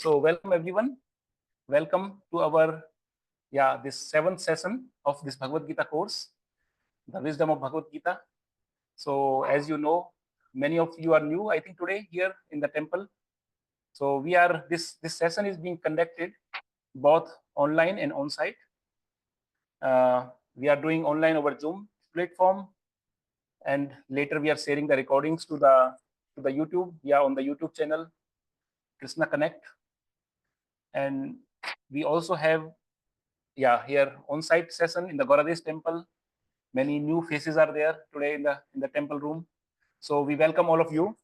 So welcome everyone. Welcome to our this seventh session of this Bhagavad Gita course, the wisdom of Bhagavad Gita. So as you know, many of you are new, I think, today here in the temple. So this session is being conducted both online and on-site. We are doing online over Zoom platform, and later we are sharing the recordings to the YouTube. We are on the YouTube channel Krishna-Connect, and we also have here on-site session in the 𝗂𝗏𝗃 temple. Many new faces are there today in the temple room. So we welcome all of you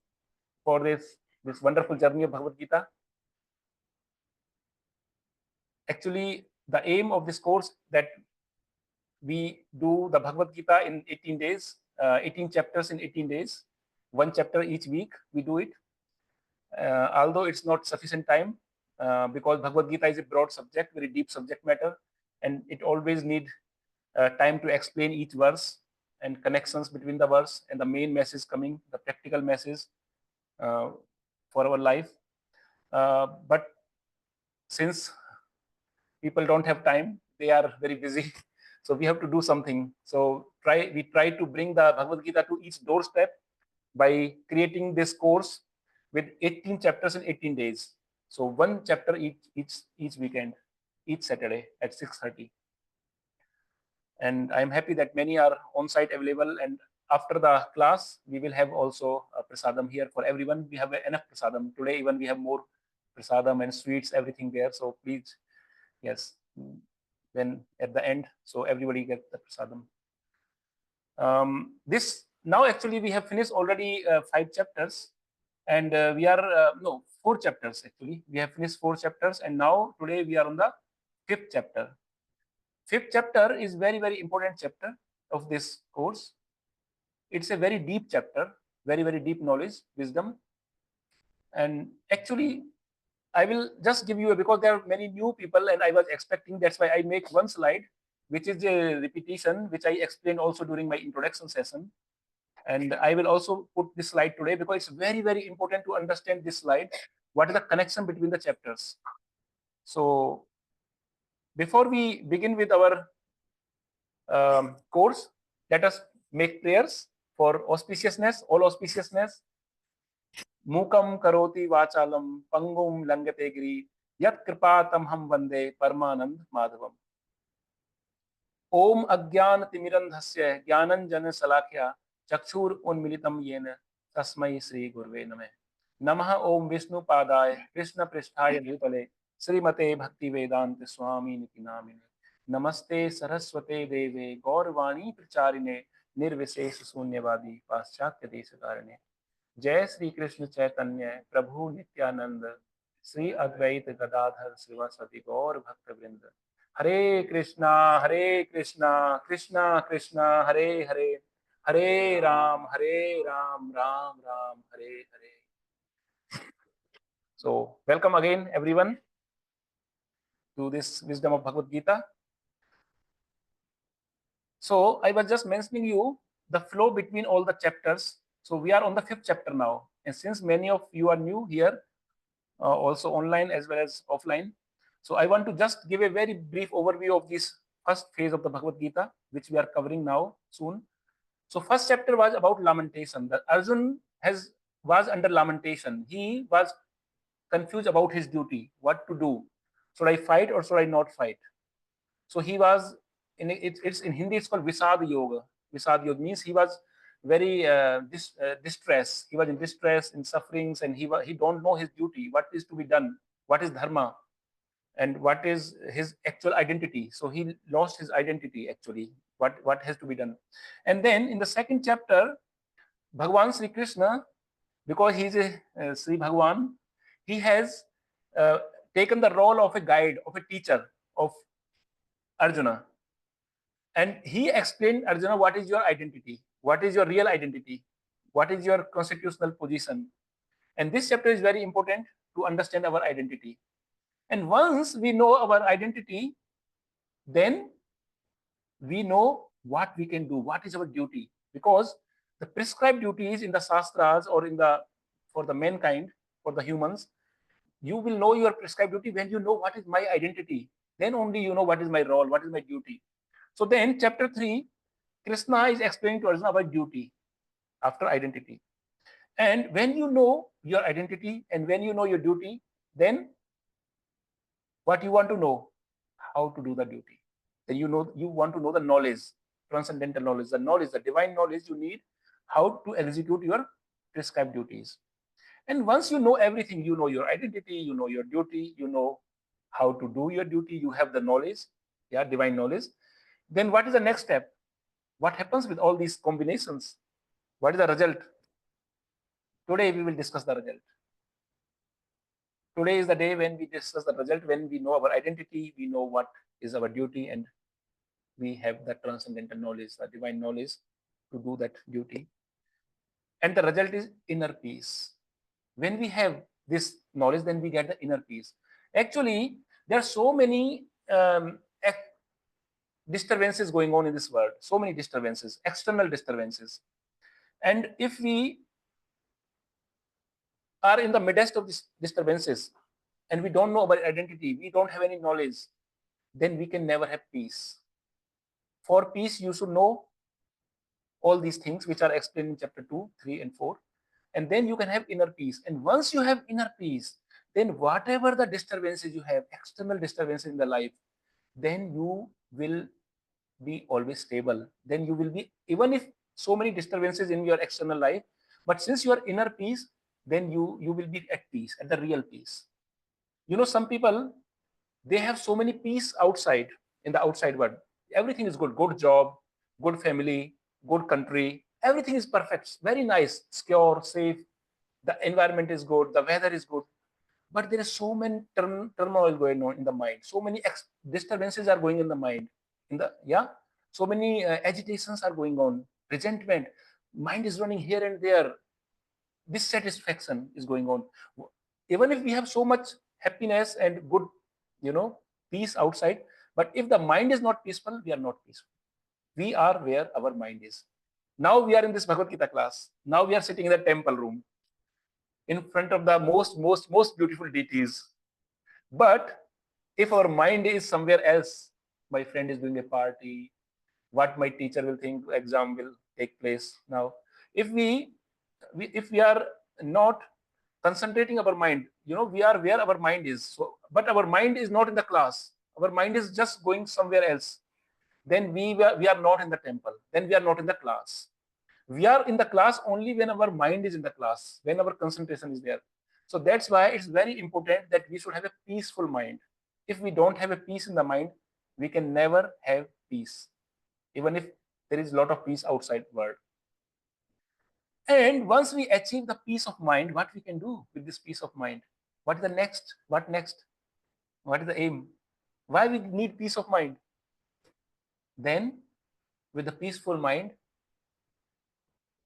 for this wonderful journey of Bhagavad Gita. Actually, the aim of this course that we do the Bhagavad Gita in 18 days, 18 chapters in 18 days, one chapter each week. We do it. Although it's not sufficient time, because Bhagavad Gita is a broad subject, very deep subject matter, and it always need time to explain each verse and connections between the verse and the main message coming, the practical message for our life. But since people don't have time, they are very busy, so we have to do something. So we try to bring the Bhagavad Gita to each doorstep by creating this course with 18 chapters in 18 days. So one chapter each weekend, each Saturday at 6:30. And I'm happy that many are on-site available. And after the class, we will have also a prasadam here for everyone. We have enough prasadam today. Even we have more prasadam and sweets, everything there. So please, yes, then at the end, so everybody gets the prasadam. Now actually we have finished already 5 chapters, and we are 4 chapters actually. We have finished 4 chapters, and now today we are on the 5th chapter. 5th chapter is very, very important chapter of this course. It's a very deep chapter, very, very deep knowledge, wisdom. And actually, I will just give you because there are many new people, and I was expecting, that's why I make one slide, which is a repetition, which I explained also during my introduction session. And I will also put this slide today because it's very, very important to understand this slide. What is the connection between the chapters? So before we begin with our course, let us make prayers for auspiciousness, all auspiciousness. Mukam karoti vachalam pangum langate giri yat 𝗟𝗶𝗳𝗏 vande paramanand madhavam. Om agyan timirandhasya jnananjana salakya chakshur unmilitam yena tasmai Sri Gurve Namah. Namaha Om Vishnu Padaya Krishna Pristhaya Bhutale Srimate Bhakti Vedanta Swami Niti Namine. Namaste Saraswate Deve Gaurvani Pracharine Nirvisesh Sunyavadi Paschatya Deshakarane. Jai Sri Krishna Chaitanya Prabhu Nityananda Sri Advaita Gadadhar Srivasati Gaur Bhakta Vrinda. Hare Krishna, Krishna Krishna, Hare Hare, Hare Ram, Ram Ram, Hare Hare. So welcome again everyone to this wisdom of Bhagavad Gita. So I was just mentioning you the flow between all the chapters. So we are on the 5th chapter now, and since many of you are new here, also online as well as offline, so I want to just give a very brief overview of this first phase of the Bhagavad Gita, which we are covering now soon. So first chapter was about lamentation. That Arjun was under lamentation. He was confused about his duty, what to do. Should I fight or should I not fight? So he was in Hindi it's called Visad Yoga. Visad Yoga means he was very distressed. He was in distress, in sufferings, and he don't know his duty, what is to be done, what is dharma, and what is his actual identity. So he lost his identity actually, what has to be done. And then in the 2nd chapter, Bhagavan Sri Krishna, because he is a Sri Bhagavan, he has taken the role of a guide, of a teacher of Arjuna. And he explained Arjuna, what is your identity? What is your real identity? What is your constitutional position? And this chapter is very important to understand our identity. And once we know our identity, then we know what we can do, what is our duty. Because the prescribed duties in the Shastras or for the mankind, for the humans, You will know your prescribed duty when you know what is my identity. Then only you know what is my role, what is my duty. So then chapter 3, Krishna is explaining to Arjuna about duty after identity. And when you know your identity and when you know your duty, then what you want to know? How to do the duty. Then you want to know the knowledge, transcendental knowledge, the divine knowledge you need, how to execute your prescribed duties. And once you know everything, you know your identity, you know your duty, you know how to do your duty, you have the knowledge, divine knowledge. Then what is the next step? What happens with all these combinations? What is the result? Today we will discuss the result. Today is the day when we discuss the result, when we know our identity, we know what is our duty, and we have the transcendental knowledge, the divine knowledge to do that duty. And the result is inner peace. When we have this knowledge, then we get the inner peace. Actually, there are so many disturbances going on in this world, so many disturbances, external disturbances. And if we are in the midst of these disturbances and we don't know our identity, we don't have any knowledge, then we can never have peace. For peace, you should know all these things which are explained in chapter 2, 3, and 4. And then you can have inner peace. And once you have inner peace, then whatever the disturbances you have, external disturbances in the life, then you will be always stable. Then you will be, even if so many disturbances in your external life, but since you are inner peace, then you will be at peace, at the real peace. You know, some people, they have so many peace outside, in the outside world. Everything is good job, good family, good country, everything is perfect, very nice, secure, safe, the environment is good, the weather is good, but there is so many turmoil going on in the mind, so many disturbances are going in the mind, so many agitations are going on, resentment, mind is running here and there, dissatisfaction is going on. Even if we have so much happiness and good, peace outside, but if the mind is not peaceful, we are not peaceful. We are where our mind is. Now we are in this Bhagavad Gita class. Now we are sitting in the temple room in front of the most beautiful deities. But if our mind is somewhere else, my friend is doing a party, what my teacher will think, exam will take place. Now, if we are not concentrating our mind, we are where our mind is. So, but our mind is not in the class. Our mind is just going somewhere else. Then we are not in the temple. Then we are not in the class. We are in the class only when our mind is in the class, when our concentration is there. So that's why it's very important that we should have a peaceful mind. If we don't have a peace in the mind, we can never have peace, even if there is a lot of peace outside world. And once we achieve the peace of mind, what we can do with this peace of mind? What is the next? What next? What is the aim? Why we need peace of mind? Then, with the peaceful mind,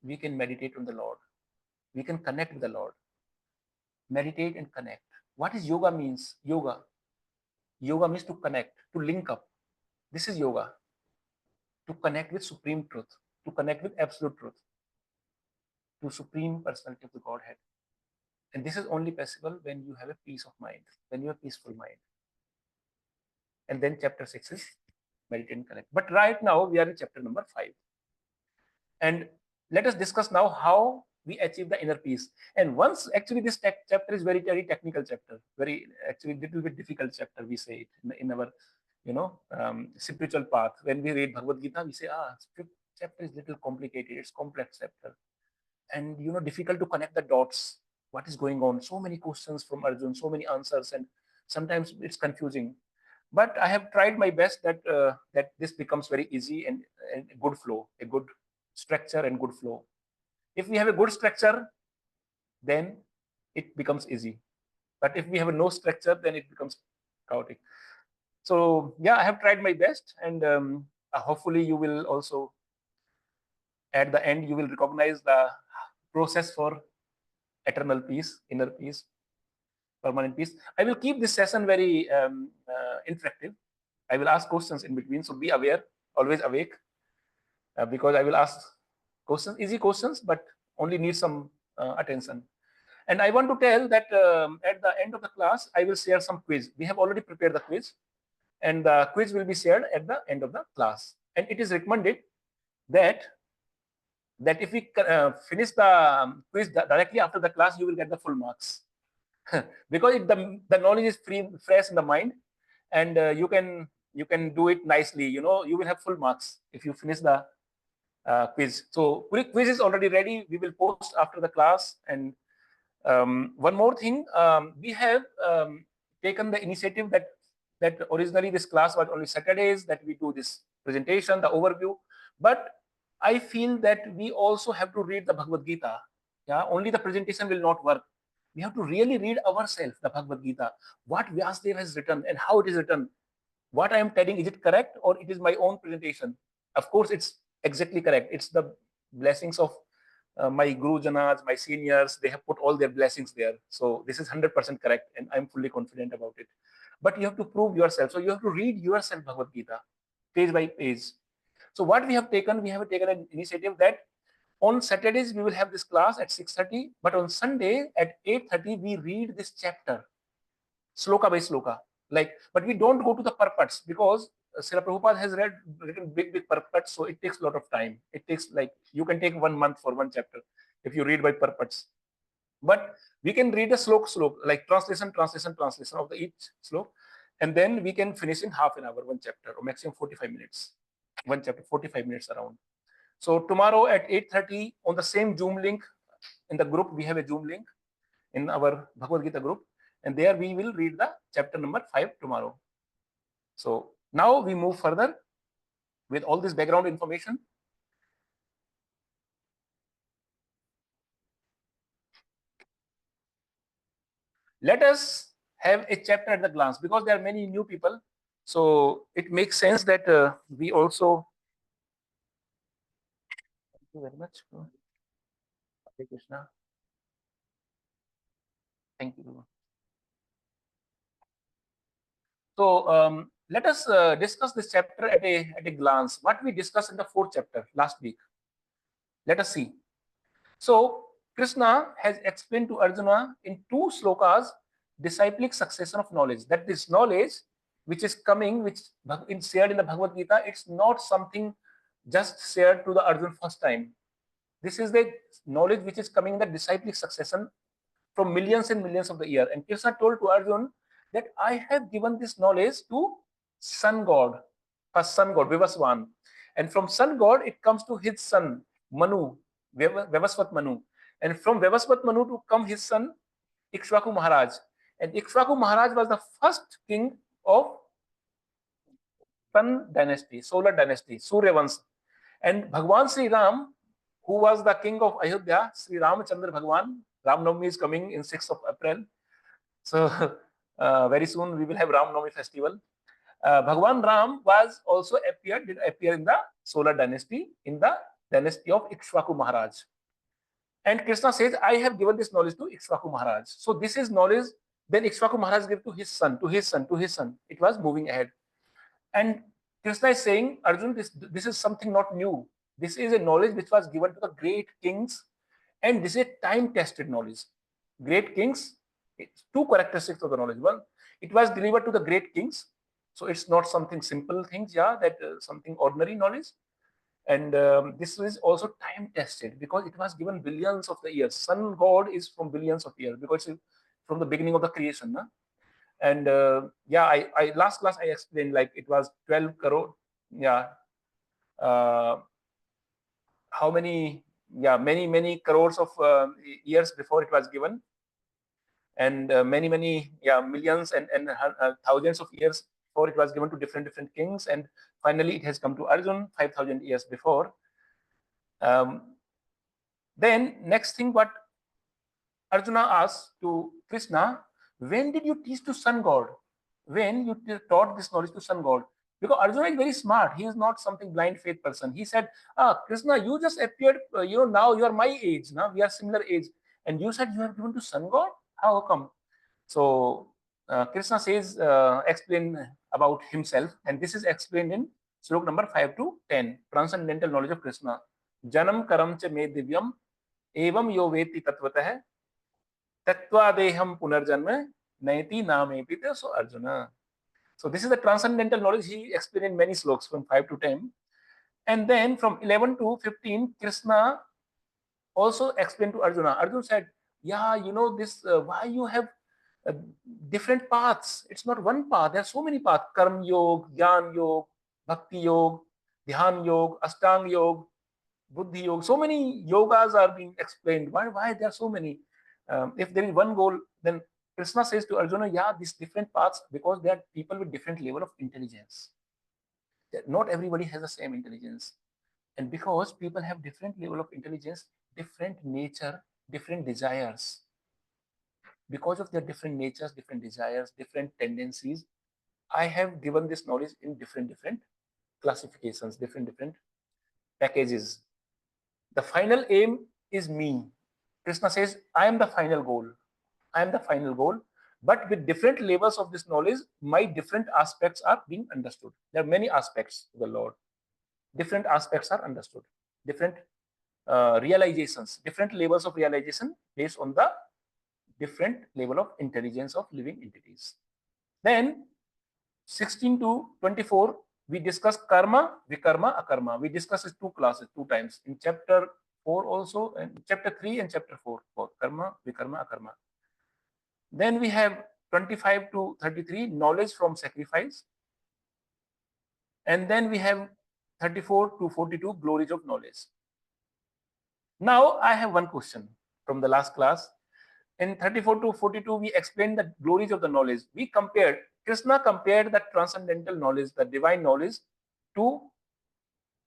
we can meditate on the Lord. We can connect with the Lord. Meditate and connect. What is yoga means? Yoga. Yoga means to connect, to link up. This is yoga. To connect with supreme truth, to connect with absolute truth, to supreme personality of the Godhead. And this is only possible when you have a peace of mind, when you have a peaceful mind. And then chapter 6 is meditate and connect. But right now we are in chapter number 5. And let us discuss now how we achieve the inner peace. And once, actually, this chapter is very technical chapter, very actually little bit difficult chapter, we say it in our spiritual path. When we read Bhagavad Gita, we say, fifth chapter is little complicated, it's complex chapter, and difficult to connect the dots. What is going on? So many questions from Arjun, so many answers, and sometimes it's confusing. But I have tried my best that that this becomes very easy and good flow, a good structure and good flow. If we have a good structure, then it becomes easy. But if we have no structure, then it becomes chaotic. So yeah, I have tried my best, and hopefully you will also, at the end, you will recognize the process for eternal peace, inner peace, permanent peace. I will keep this session very interactive. I will ask questions in between, so be aware, always awake, because I will ask questions, easy questions, but only need some attention. And I want to tell that at the end of the class, I will share some quiz. We have already prepared the quiz, and the quiz will be shared at the end of the class. And it is recommended that if we finish the quiz directly after the class, you will get the full marks because the knowledge is fresh in the mind, and you can do it nicely. You know, you will have full marks if you finish the quiz. So quiz is already ready. We will post after the class. And one more thing, we have taken the initiative that originally this class was only Saturdays that we do this presentation, the overview, but I feel that we also have to read the Bhagavad Gita. Yeah, only the presentation will not work. We have to really read ourselves the Bhagavad Gita, what 𝗏്યાસદેવ has written and how it is written. What I am telling, is it correct or it is my own presentation? Of course, it's exactly correct. It's the blessings of my Guru Janas, my seniors. They have put all their blessings there. So this is 100% correct, and I'm fully confident about it. But you have to prove yourself. So you have to read yourself Bhagavad Gita, page by page. So what we have taken an initiative that on Saturdays we will have this class at 6:30, but on Sunday at 8:30 we read this chapter, sloka by sloka. But we don't go to the purports because Srila Prabhupada has written big purports, so it takes a lot of time. It takes you can take 1 month for one chapter if you read by purports. But we can read a slok, like translation of each slok, and then we can finish in half an hour, one chapter, or maximum 45 minutes. One chapter, 45 minutes around. So tomorrow at 8:30 on the same Zoom link, in the group, we have a Zoom link in our Bhagavad Gita group, and there we will read the chapter number 5 tomorrow. So now we move further with all this background information. Let us have a chapter at the glance, because there are many new people. So it makes sense that we also. Thank you very much. Hare Krishna. Thank you. So let us discuss this chapter at a glance. What we discussed in the 4th chapter last week. Let us see. So Krishna has explained to Arjuna in 2 slokas disciplic succession of knowledge. That this knowledge which is coming, which is shared in the Bhagavad Gita, it's not something just shared to the Arjuna first time. This is the knowledge which is coming in the disciplic succession from millions and millions of the years. And Krishna told to Arjuna that I have given this knowledge to sun god, first sun god, Vivaswan. And from sun god, it comes to his son, Manu, 𝗬𝗏 Manu. And from 𝗬𝗏 Manu to come his son, 𝗍𝗏 Maharaj. And 𝗍𝗏 Maharaj was the first king of Sun dynasty, solar dynasty, Surya Vansh. And Bhagwan Sri Ram, who was the king of Ayodhya, Sri Ramachandra Bhagwan, Ram Navami is coming in 6th of April. So very soon we will have Ram Navami festival. Bhagwan Ram was also did appear in the solar dynasty, in the dynasty of 𝗍𝗏 Maharaj. And Krishna says, I have given this knowledge to 𝗍𝗏 Maharaj. So this is knowledge, then 𝗍𝗏 Maharaj gave to his son, to his son, to his son. It was moving ahead. And Krishna is saying, Arjuna, this is something not new. This is a knowledge which was given to the great kings, and this is a time-tested knowledge. Great kings, it's 2 characteristics of the knowledge. One, it was delivered to the great kings, so it's not something simple things, that something ordinary knowledge. And this is also time-tested because it was given billions of the years. Sun god is from billions of years because it's from the beginning of the creation. And I last class I explained, like it was 12 crore. How many? Many crores of years before it was given, and many millions and thousands of years before it was given to different kings, and finally it has come to Arjuna 5,000 years before. Then next thing, what Arjuna asked to Krishna, when did you teach to sun god? When you taught this knowledge to sun god? Because Arjuna is very smart. He is not something blind faith person. He said, Krishna, you just appeared, now you are my age. Now we are similar age. And you said you have given to sun god? How come? So Krishna says, explain about himself. And this is explained in slok number 5 to 10, transcendental knowledge of Krishna. Janam karam cha me divyam, evam yo veti tatvatah, Tattva deham punarjanma naiti namepi te. So Arjuna. So this is the transcendental knowledge he explained in many slokas from 5 to 10. And then from 11 to 15, Krishna also explained to Arjuna. Arjuna said, yeah, you know this, why you have uh, different paths. It's not one path. There are so many paths. Karma Yoga, Jnana Yoga, Bhakti Yoga, Dhyan Yoga, Ashtanga Yoga, Buddhi Yoga. So many yogas are being explained. Why there are so many? If there is one goal, then Krishna says to Arjuna, yeah, these different paths, because they are people with different level of intelligence. Not everybody has the same intelligence. And because people have different level of intelligence, different nature, different desires, because of their different natures, different desires, different tendencies, I have given this knowledge in different classifications, different packages. The final aim is me. Krishna says, I am the final goal. I am the final goal. But with different levels of this knowledge, my different aspects are being understood. There are many aspects to the Lord. Different aspects are understood. Different realizations, different levels of realization based on the different level of intelligence of living entities. Then 16 to 24, we discuss karma, vikarma, akarma. We discussed two classes, two times in chapter 4 also, and chapter 3 and chapter 4, both karma, vikarma, akarma. Then we have 25 to 33, knowledge from sacrifice. And then we have 34 to 42, glories of knowledge. Now I have one question from the last class. In 34 to 42, we explained the glories of the knowledge. We compared, Krishna compared the transcendental knowledge, the divine knowledge, to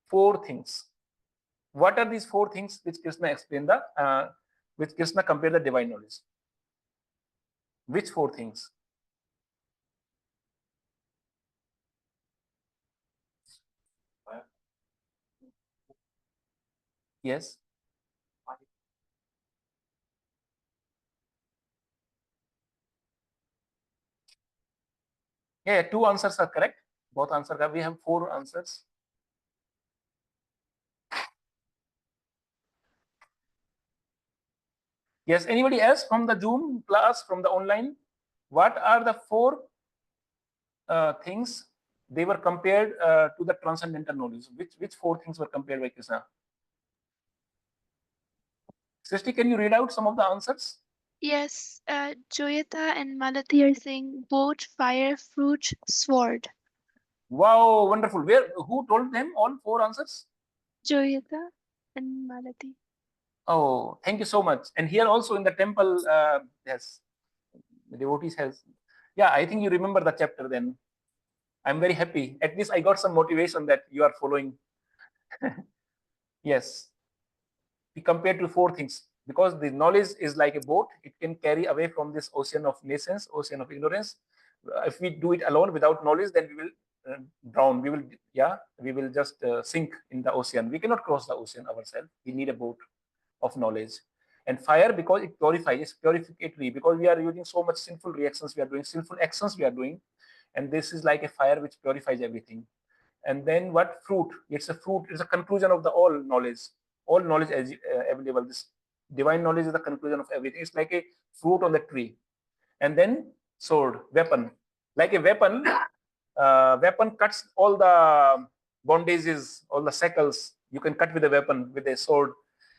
4 things. What are these 4 things which Krishna explained which Krishna compared the divine knowledge? Which 4 things? Yes. Yeah, 2 answers are correct. Both answers are, we have 4 answers. Yes, anybody else from the Zoom class, from the online? What are the 4 things they were compared to the transcendental knowledge? Which 4 things were compared by Krishna? Srishti, can you read out some of the answers? Yes, Joyita and Malati are saying boat, fire, fruit, sword. Wow, wonderful. Who told them all 4 answers? Joyita and Malati. Oh, thank you so much. And here also in the temple, yes, the devotees has. Yeah, I think you remember the chapter then. I'm very happy. At least I got some motivation that you are following. Yes. We compare to 4 things, because the knowledge is like a boat. It can carry away from this ocean of nations, ocean of ignorance. If we do it alone without knowledge, then we will drown. We will just sink in the ocean. We cannot cross the ocean ourselves. We need a boat of knowledge. And fire, because it purifies, purificatory, because we are using so much sinful reactions, we are doing sinful actions we are doing, and this is like a fire which purifies everything. And then what? Fruit. It's a fruit. It's a conclusion of the all knowledge. All knowledge is available. This divine knowledge is the conclusion of everything. It's like a fruit on the tree. And then sword, weapon. Like a weapon, weapon cuts all the bondages, all the shackles. You can cut with a weapon, with a sword.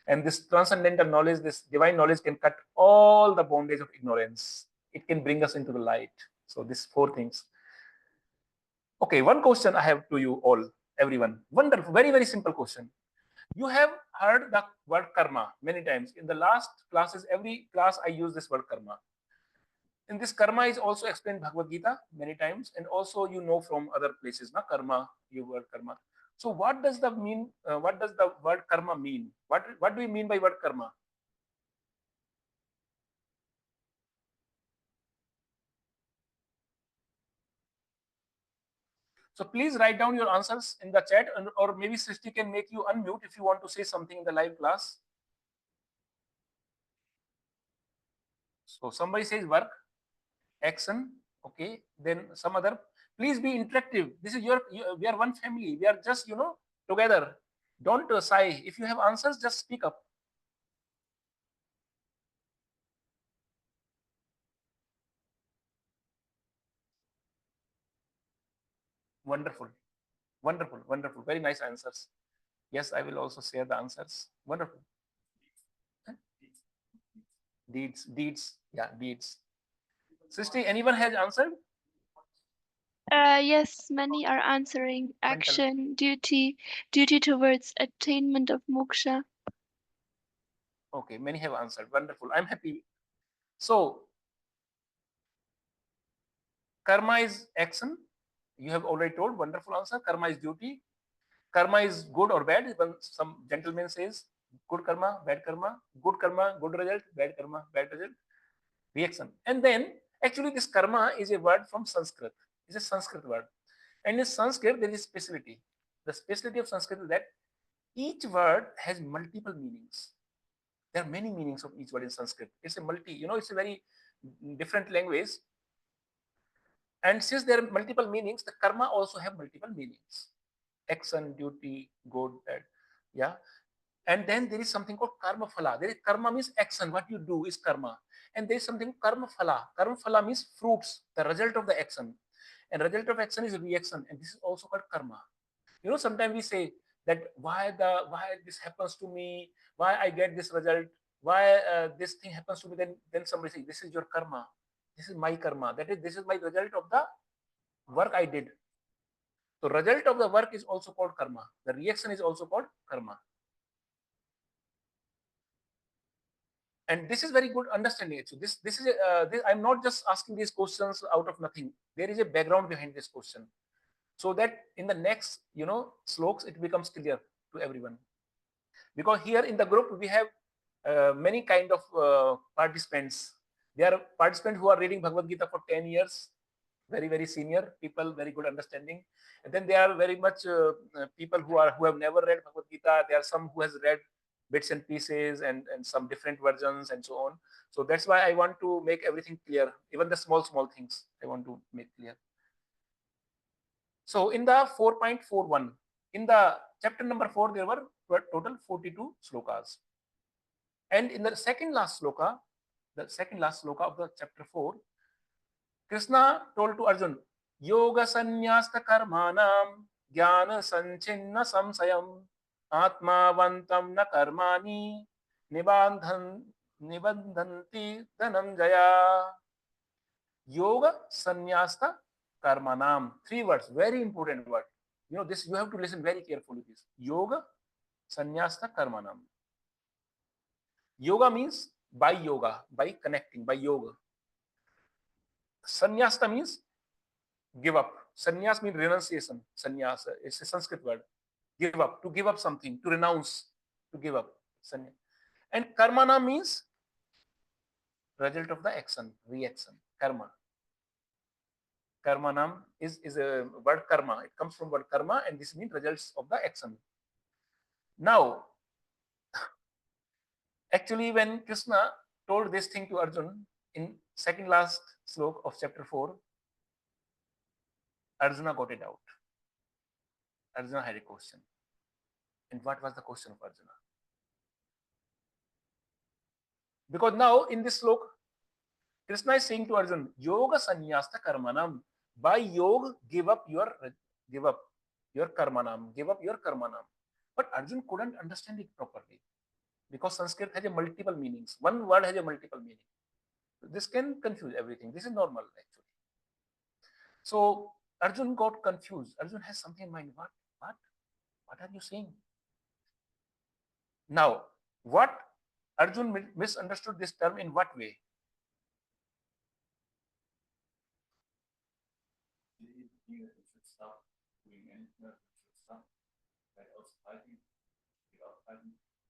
And this transcendental knowledge, this divine knowledge can cut all the bondage of ignorance. It can bring us into the light. So these 4 things. Okay, one question I have to you all, everyone. Wonderful, very simple question. You have heard the word karma many times. In the last classes, every class I use this word karma. In this karma is also explained Bhagavad Gita many times, and also you know from other places, na karma, you word karma. So what does the mean? What does the word karma mean? What do we mean by word karma? So please write down your answers in the chat, or maybe Srishti can make you unmute if you want to say something in the live class. So somebody says work, action. Okay, then some other. Please be interactive. This is we are one family. We are just together. Don't sigh. If you have answers, just speak up. Wonderful. Wonderful. Wonderful. Very nice answers. Yes, I will also share the answers. Wonderful. Deeds. Deeds. Yeah, deeds. Sister, anyone has answered? Yes, many are answering Mental. action, duty towards attainment of moksha. Okay, many have answered. Wonderful. I'm happy. So, karma is action. You have already told. Wonderful answer. Karma is duty. Karma is good or bad. When some gentleman says good karma, bad karma, good result, bad karma, bad result, reaction. And then actually this karma is a word from Sanskrit. It's a Sanskrit word. And in Sanskrit there is speciality. The speciality of Sanskrit is that each word has multiple meanings. There are many meanings of each word in Sanskrit. It's a it's a very different language. And since there are multiple meanings, the karma also have multiple meanings. Action, duty, good, bad. Yeah. And then there is something called karma phala. There is karma means action. What you do is karma. And there is something karma phala. Karma phala means fruits, the result of the action. And result of action is reaction. And this is also called karma. Sometimes we say that why this happens to me, why I get this result, why this thing happens to me. Then somebody says, this is your karma. This is my karma. That is, this is my result of the work I did. So result of the work is also called karma. The reaction is also called karma. And this is very good understanding. So this is I'm not just asking these questions out of nothing. There is a background behind this question, so that in the next slokas it becomes clear to everyone. Because here in the group we have many kind of participants. There are participants who are reading Bhagavad Gita for 10 years, very senior people, very good understanding. And then there are very much people who have never read Bhagavad Gita. There are some who has read bits and pieces and some different versions and so on. So that's why I want to make everything clear, even the small things I want to make clear. So in the 4.41, in the chapter number 4, there were total 42 slokas. And in the second last sloka of the chapter 4, Krishna told to Arjun, Yoga Sanyasta Karmanam Jnana Sanchinna Samsayam Atmavantam Na Karmani Nibandhanti Dhananjaya. Yoga Sanyasta Karmanam. 3 words, very important word. This you have to listen very carefully. This Yoga Sanyasta Karmanam. Yoga means by yoga, by connecting, by yoga. Sanyasta means give up. Sannyas means renunciation. Sannyasa, it's a Sanskrit word. Give up, to give up something, to renounce, to give up. Sanya. And karmana means result of the action, reaction, karma. Karmanam is a word karma. It comes from word karma, and this means results of the action. Now, actually, when Krishna told this thing to Arjun in second last sloka of chapter 4, Arjuna got it out. Arjuna had a question. And what was the question of Arjuna? Because now in this sloka, Krishna is saying to Arjun, Yoga Sanyasta Karmanam. By yoga, give up your karmanam, give up your karmanam. But Arjun couldn't understand it properly because Sanskrit has a multiple meanings. One word has a multiple meaning. This can confuse everything. This is normal actually. So Arjun got confused. Arjun has something in mind. What are you saying? Now, what Arjun misunderstood this term in what way?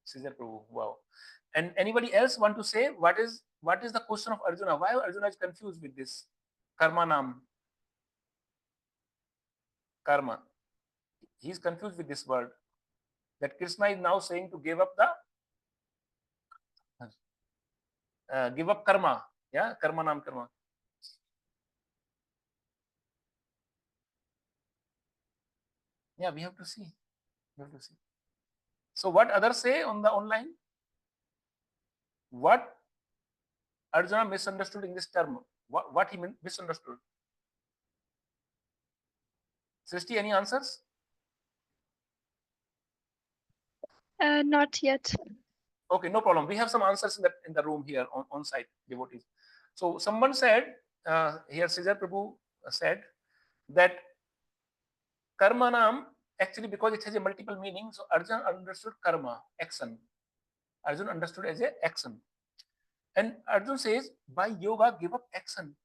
Caesar Prabhu, wow. And anybody else want to say what is the question of Arjuna? Why Arjuna is confused with this karmanam? Karma. He is confused with this word that Krishna is now saying to give up karma. Yeah, karmanam karma. Yeah, we have to see. So what others say on the online? What Arjuna misunderstood in this term? What he misunderstood? Srishti, any answers? Not yet. Okay, no problem. We have some answers in the room here on site, devotees. So someone said here, 𝗟𝗶𝗁𝗵 said that karmanam, actually because it has a multiple meaning, so Arjun understood karma, action. Arjun understood as a action. And Arjun says, by yoga, give up action.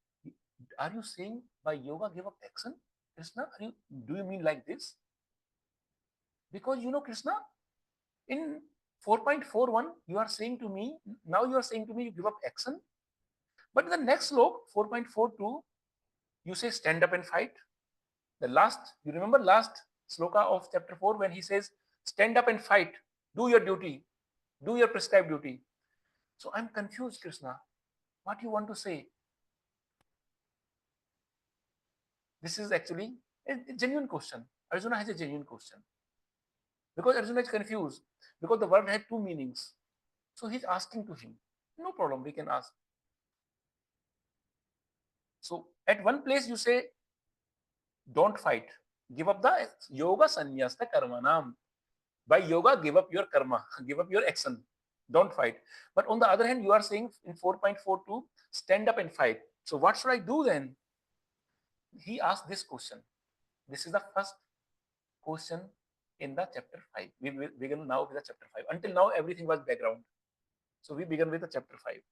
Are you saying by yoga, give up action? Krishna, do you mean like this? Because you know, Krishna, in 4.41, you are saying to me, now you are saying to me, you give up action. But in the next slok, 4.42, you say stand up and fight. The last, you remember last sloka of chapter 4 when he says, stand up and fight, do your duty, do your prescribed duty. So I'm confused, Krishna. What you want to say? This is actually a genuine question. Arjuna has a genuine question. Because Arjuna is confused. Because the word had two meanings. So he's asking to him. No problem, we can ask. So at one place you say, don't fight. Give up the yoga sannyasta karmanam. By yoga, give up your karma, give up your action. Don't fight. But on the other hand, you are saying in 4.42, stand up and fight. So what should I do then? He asked this question. This is the first question in the chapter 5. We begin now with the chapter 5. Until now, everything was background. So we begin with the chapter 5.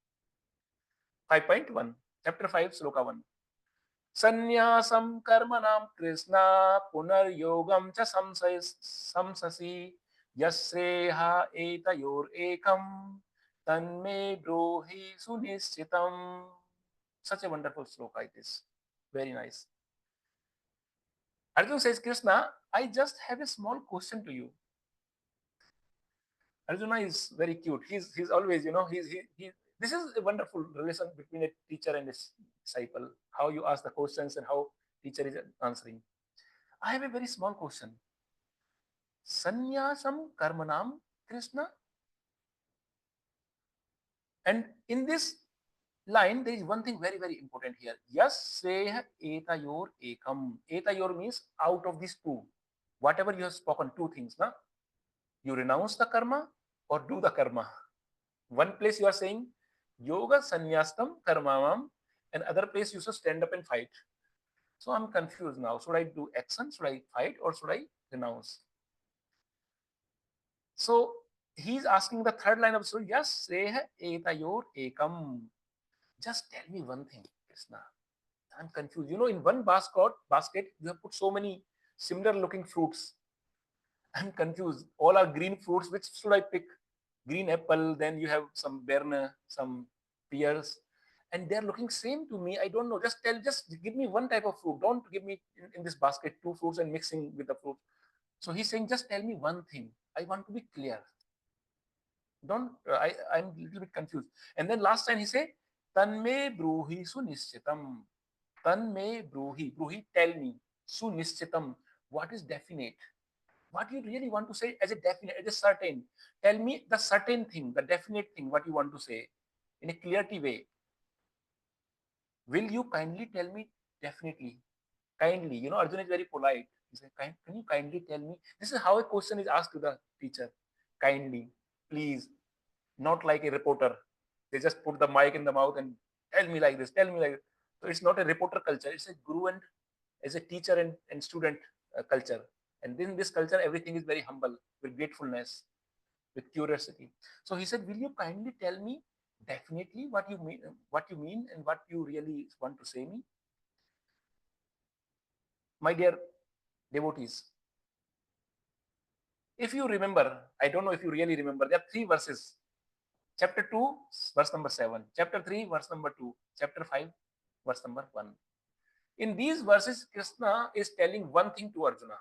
5.1. Chapter 5, Sloka 1. Sannyasam karmanam Krishna punaryogam cha samsasi 𝗟𝗶𝗵𝗲𝗀𝗃 tanme brohi sunischitam. Such a wonderful sloka it is. Very nice. Arjuna says, Krishna, I just have a small question to you. Arjuna is very cute. He's always, you know, this is a wonderful relation between a teacher and a disciple. How you ask the questions and how teacher is answering. I have a very small question. Sannyasam karmanam Krishna. And in this line, there is one thing very, very important here. 𝗟𝗶𝗵𝗲𝗀𝗃. 𝗟𝗃 means out of these two. Whatever you have spoken, two things. Na? You renounce the karma or do the karma. One place you are saying, yoga sannyastam karmamam, and other place you should stand up and fight. So I'm confused now. Should I do action? Should I fight or should I renounce? So he's asking the third line of the story, 𝗟𝗶𝗵𝗲𝗀𝗃. Just tell me one thing, Krishna. I'm confused. You know, in one basket, you have put so many similar looking fruits. I'm confused. All are green fruits. Which should I pick? Green apple, then you have some berne, some pears, and they're looking same to me. I don't know. Just give me one type of fruit. Don't give me in this basket two fruits and mixing with the fruit. So he's saying, just tell me one thing. I want to be clear. Don't, I'm a little bit confused. And then last time he said, tanme bruhi sunischitam. Tanme bruhi, tell me. Sunischitam. What is definite? What you really want to say as a definite, as a certain. Tell me the certain thing, the definite thing, what you want to say in a clarity way. Will you kindly tell me definitely? Kindly. You know, Arjuna is very polite. He said, can you kindly tell me? This is how a question is asked to the teacher. Kindly, please. Not like a reporter. They just put the mic in the mouth and tell me like this, tell me like this. So it's not a reporter culture. It's a guru and as a teacher and student culture. And in this culture, everything is very humble, with gratefulness, with curiosity. So he said, will you kindly tell me definitely what you mean and what you really want to say me? My dear devotees, if you remember, I don't know if you really remember, there are three verses. Chapter 2, verse number 7. Chapter 3, verse number 2. Chapter 5, verse number 1. In these verses, Krishna is telling one thing to Arjuna.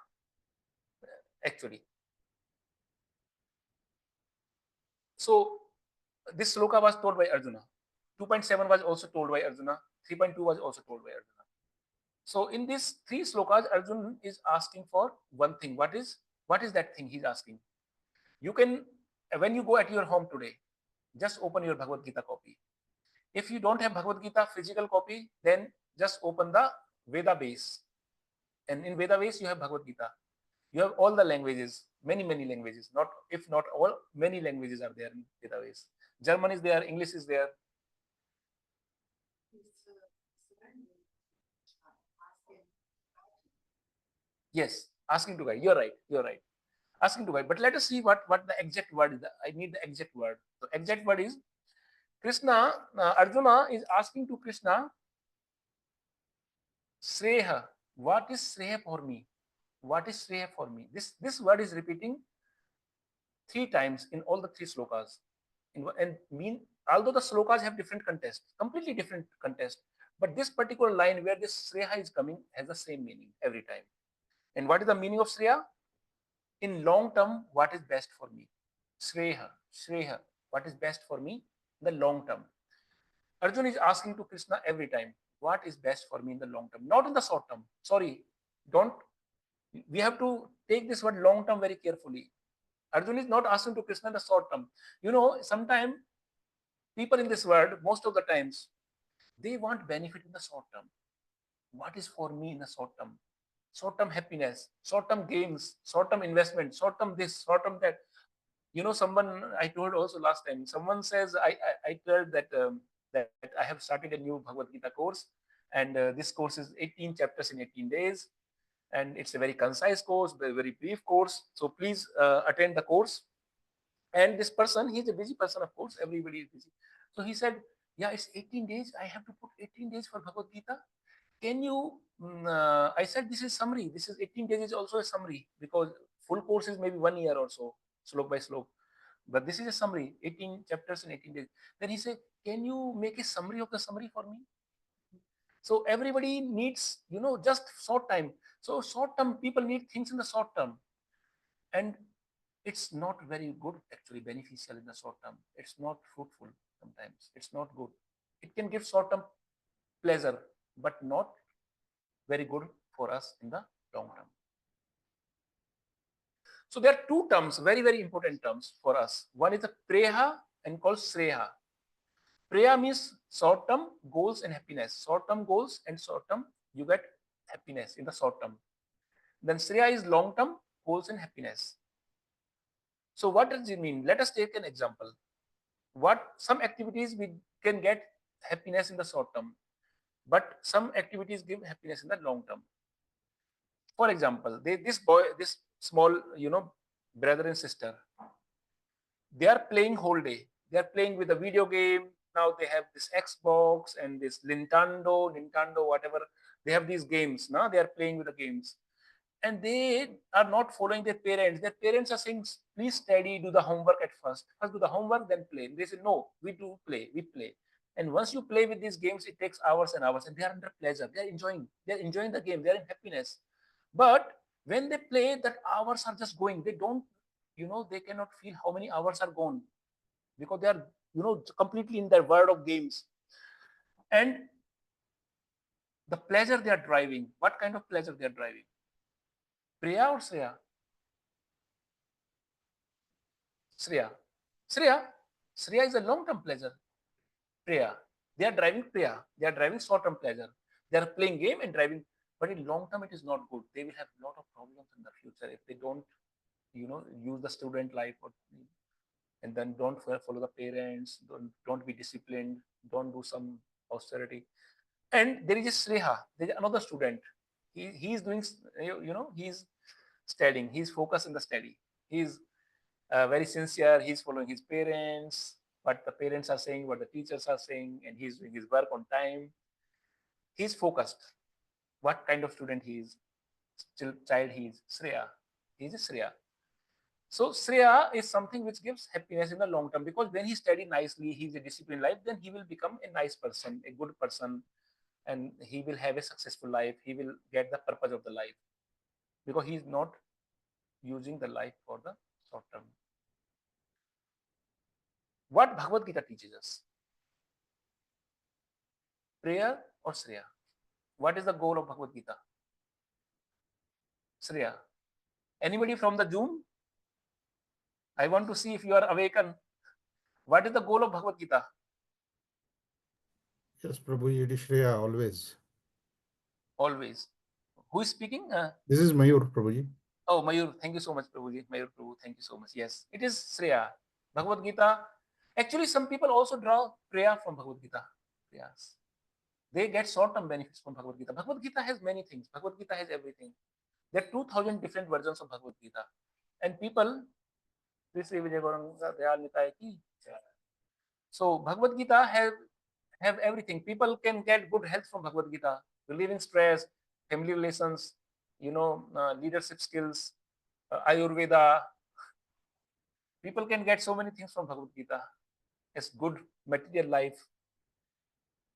Actually. So this sloka was told by Arjuna. 2.7 was also told by Arjuna. 3.2 was also told by Arjuna. So in these three slokas, Arjuna is asking for one thing. What is that thing he's asking? You can, when you go at your home today, just open your Bhagavad Gita copy. If you don't have Bhagavad Gita physical copy, then just open the Veda base. And in Vedaves, you have Bhagavad Gita. You have all the languages, many languages. Not if not all, many languages are there in Vedaves. German is there, English is there. Yes, asking to guide. You're right. You're right. Asking to guide. But let us see what the exact word is. I need the exact word. The exact word is Krishna. Arjuna is asking to Krishna, Sreha. What is Sreha for me? What is Sreha for me? This word is repeating 3 times in all the 3 slokas. And mean, although the slokas have different context, completely different context, but this particular line where this Sreha is coming has the same meaning every time. And what is the meaning of Sreha? In long term, what is best for me? Shreha, what is best for me in the long term? Arjun is asking to Krishna every time, what is best for me in the long term, not in the short term. Sorry, don't. We have to take this word long term very carefully. Arjun is not asking to Krishna in the short term. Sometimes people in this world, most of the times, they want benefit in the short term. What is for me in the short term? Short-term happiness, short-term gains, short-term investment, short-term this, short-term that. Someone I told also last time. Someone says I told that that I have started a new Bhagavad Gita course, and this course is 18 chapters in 18 days, and it's a very concise course, very brief course. So please attend the course. And this person, he's a busy person, of course. Everybody is busy. So he said, "Yeah, it's 18 days. I have to put 18 days for Bhagavad Gita. Can you?" I said, "This is summary. This is 18 days is also a summary, because full course is maybe 1 year or so, slope by slope. But this is a summary, 18 chapters in 18 days. Then he said, "Can you make a summary of the summary for me?" So everybody needs, just short time. So short term, people need things in the short term. And it's not very good, actually, beneficial in the short term. It's not fruitful sometimes. It's not good. It can give short term pleasure, but not very good for us in the long term. So there are 2 terms, very important terms for us. One is the preha and called sreha. Preha means short term goals and happiness. Short term goals and short term, you get happiness in the short term. Then sreha is long term goals and happiness. So what does it mean? Let us take an example. Some activities we can get happiness in the short term, but some activities give happiness in the long term. For example, this small, brother and sister, they are playing whole day. They are playing with a video game. Now they have this Xbox and this Nintendo, whatever. They have these games. Now they are playing with the games. And they are not following their parents. Their parents are saying, "Please study, do the homework at first. First do the homework, then play." They say, "No, we play. And once you play with these games, it takes hours and hours, and they are under pleasure. They're enjoying the game. They're in happiness. But when they play, that hours are just going. They don't, they cannot feel how many hours are gone, because they are, completely in their world of games. And the pleasure they are driving, what kind of pleasure they are driving? Priya or Sreya? Sreya. Sreya is a long-term pleasure. Priya. They are driving Priya. They are driving short-term pleasure. They are playing game and driving, but in long term it is not good. They will have a lot of problems in the future if they don't, use the student life, and then don't follow the parents, don't be disciplined, don't do some austerity. And there is a Sreha. There is another student. He is doing, he's studying. He's focused in the study. He's very sincere. He's following his parents, what the parents are saying, what the teachers are saying, and he's doing his work on time. He's focused. What kind of student he is? Still child he is. Sreya. He is a Sreya. So Sreya is something which gives happiness in the long term, because when he studies nicely, he's a disciplined life, then he will become a nice person, a good person, and he will have a successful life. He will get the purpose of the life, because he is not using the life for the short term. What Bhagavad Gita teaches us? Prayer or Sreya? What is the goal of Bhagavad Gita? Sreya. Anybody from the Zoom? I want to see if you are awakened. What is the goal of Bhagavad Gita? Yes, Prabhu, it is Shreya always. Always. Who is speaking? This is Mayur, Prabhuji. Oh, Mayur, thank you so much, Prabhuji. Mayur Prabhu, thank you so much. Yes, it is Shreya. Bhagavad Gita. Actually, some people also draw prayer from Bhagavad Gita. Yes. They get short-term benefits from Bhagavad Gita. Bhagavad Gita has many things. Bhagavad Gita has everything. There are 2,000 different versions of Bhagavad Gita. And people, so Bhagavad Gita have everything. People can get good health from Bhagavad Gita, relieving stress, family relations, leadership skills, Ayurveda. People can get so many things from Bhagavad Gita. It's good material life.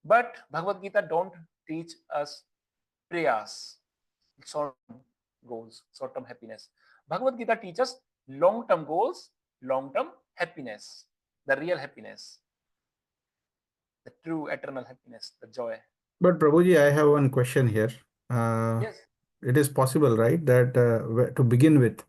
But Bhagavad Gita don't teach us prayas, short-term goals, short-term happiness. Bhagavad Gita teaches long-term goals, long-term happiness, the real happiness, the true eternal happiness, the joy. But Prabhuji, I have one question here. Yes. It is possible, right, that to begin with,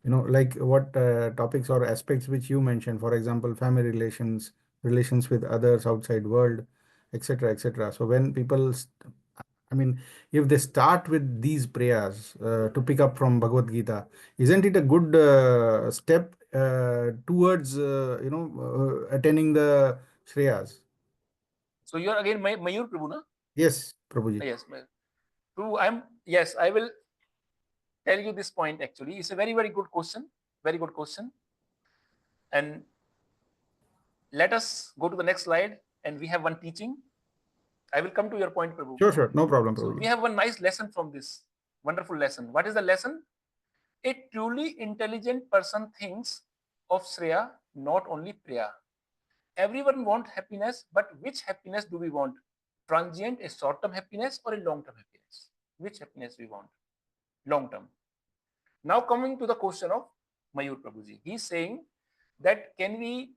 like what topics or aspects which you mentioned, for example, family relations, relations with others outside world, etc., etc. So when people, I mean, if they start with these prayers to pick up from Bhagavad Gita, isn't it a good step towards, attaining the Shreyas? So you are again Mayur Prabhu, na? Yes, Prabhuji. Yes, Prabhu. Yes, I will tell you this point. Actually, it's a very, very good question. Very good question. And let us go to the next slide. And we have one teaching. I will come to your point, Prabhu. Sure. No problem, So Prabhuji. we have one nice lesson from this wonderful lesson. What is the lesson? A truly intelligent person thinks of Shreya, not only Priya. Everyone wants happiness, but which happiness do we want? Transient, a short-term happiness, or a long-term happiness? Which happiness we want? Long-term. Now coming to the question of Mayur Prabhuji. He's saying that can we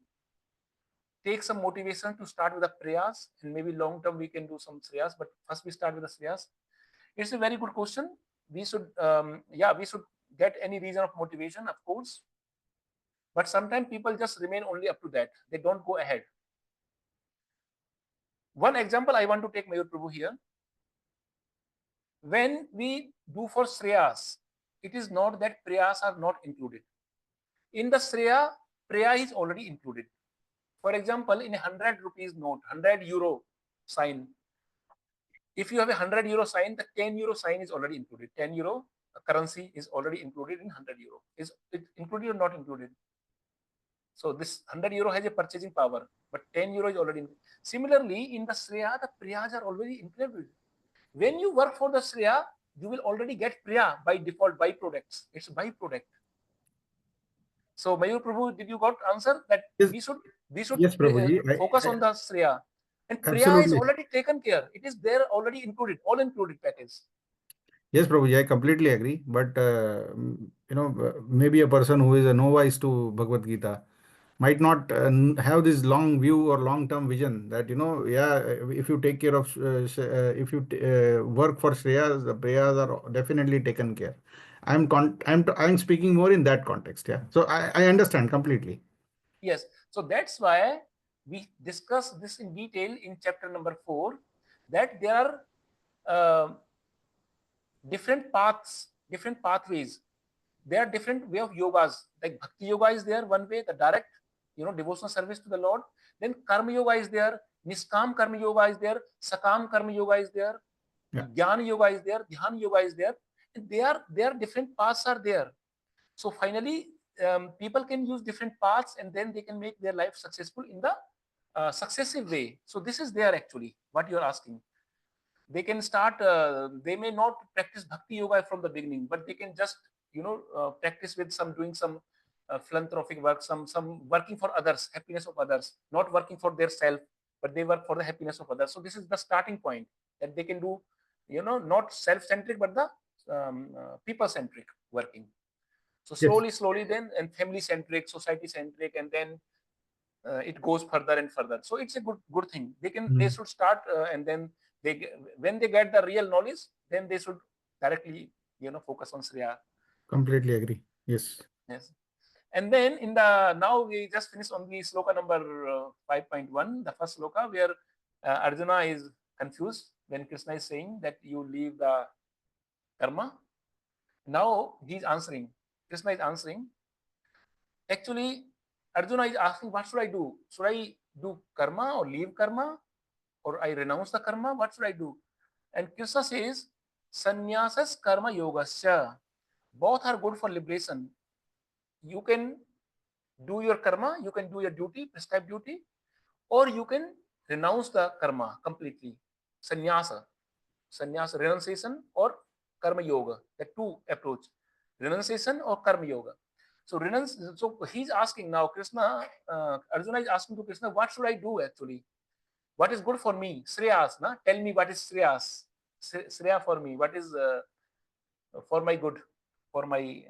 take some motivation to start with the prayas, and maybe long-term we can do some shreyas, but first we start with the shreyas. It's a very good question. We should, we should get any reason of motivation, of course. But sometimes people just remain only up to that. They don't go ahead. One example I want to take, Mayur Prabhu, here. When we do for shreyas, it is not that prayas are not included. In the shreya, prayer is already included. For example, in a 100 rupees note, 100 euro sign, if you have a 100 euro sign, the 10 euro sign is already included. 10 euro currency is already included in 100 euro. Is it included or not included? So this 100 euro has a purchasing power, but 10 euro is already included. Similarly, in the Shreya, the Priyas are already included. When you work for the Shreya, you will already get Priya by default, byproducts. It's a byproduct. So Mayur Prabhu, did you got answer that yes. we should Yes, Prabhuji. focus on the Shreya? And Priya Absolutely. is already taken care. It is there already included, all included package. Yes, Prabhuji, I completely agree. But, maybe a person who is a novice to Bhagavad Gita might not have this long view or long-term vision that, if you take care of, if you work for Shreyas, the Prayas are definitely taken care. I'm speaking more in that context. Yeah. So I understand completely. Yes. So that's why we discuss this in detail in chapter number 4, that there are different paths, different pathways. There are different way of yogas. Like Bhakti Yoga is there, one way, the direct, devotional service to the Lord. Then Karma Yoga is there, Niskam Karma Yoga is there, Sakam Karma Yoga is there, Jnana Yoga is there, Dhyan Yoga is there. And there are different paths are there. So finally, people can use different paths and then they can make their life successful in the successive way. So this is there actually, what you are asking. They can start, they may not practice Bhakti Yoga from the beginning, but they can just, practice with doing some philanthropic work, some working for others, happiness of others, not working for their self, but they work for the happiness of others. So this is the starting point that they can do, not self-centric, but the people-centric working. So slowly then, and family-centric, society-centric, and then it goes further and further. So it's a good thing. They should start, and then when they get the real knowledge, then they should directly, focus on Shreya. Completely agree. Yes. Yes. And then now we just finished on the sloka number 5.1, the first sloka, where Arjuna is confused when Krishna is saying that you leave the karma. Now he's answering. Krishna is answering. Actually, Arjuna is asking, what should I do? Should I do karma or leave karma? Or I renounce the karma? What should I do? And Krishna says, sannyasas karma yogasya. Both are good for liberation. You can do your karma, you can do your duty, prescribed duty, or you can renounce the karma completely. Sannyasa, renunciation, or karma yoga. The two approach, renunciation or karma yoga. So So he's asking now, Krishna, Arjuna is asking to Krishna, what should I do actually? What is good for me? Shreyas, na? Tell me what is Shreyas. Shreya for me. What is for my good? For my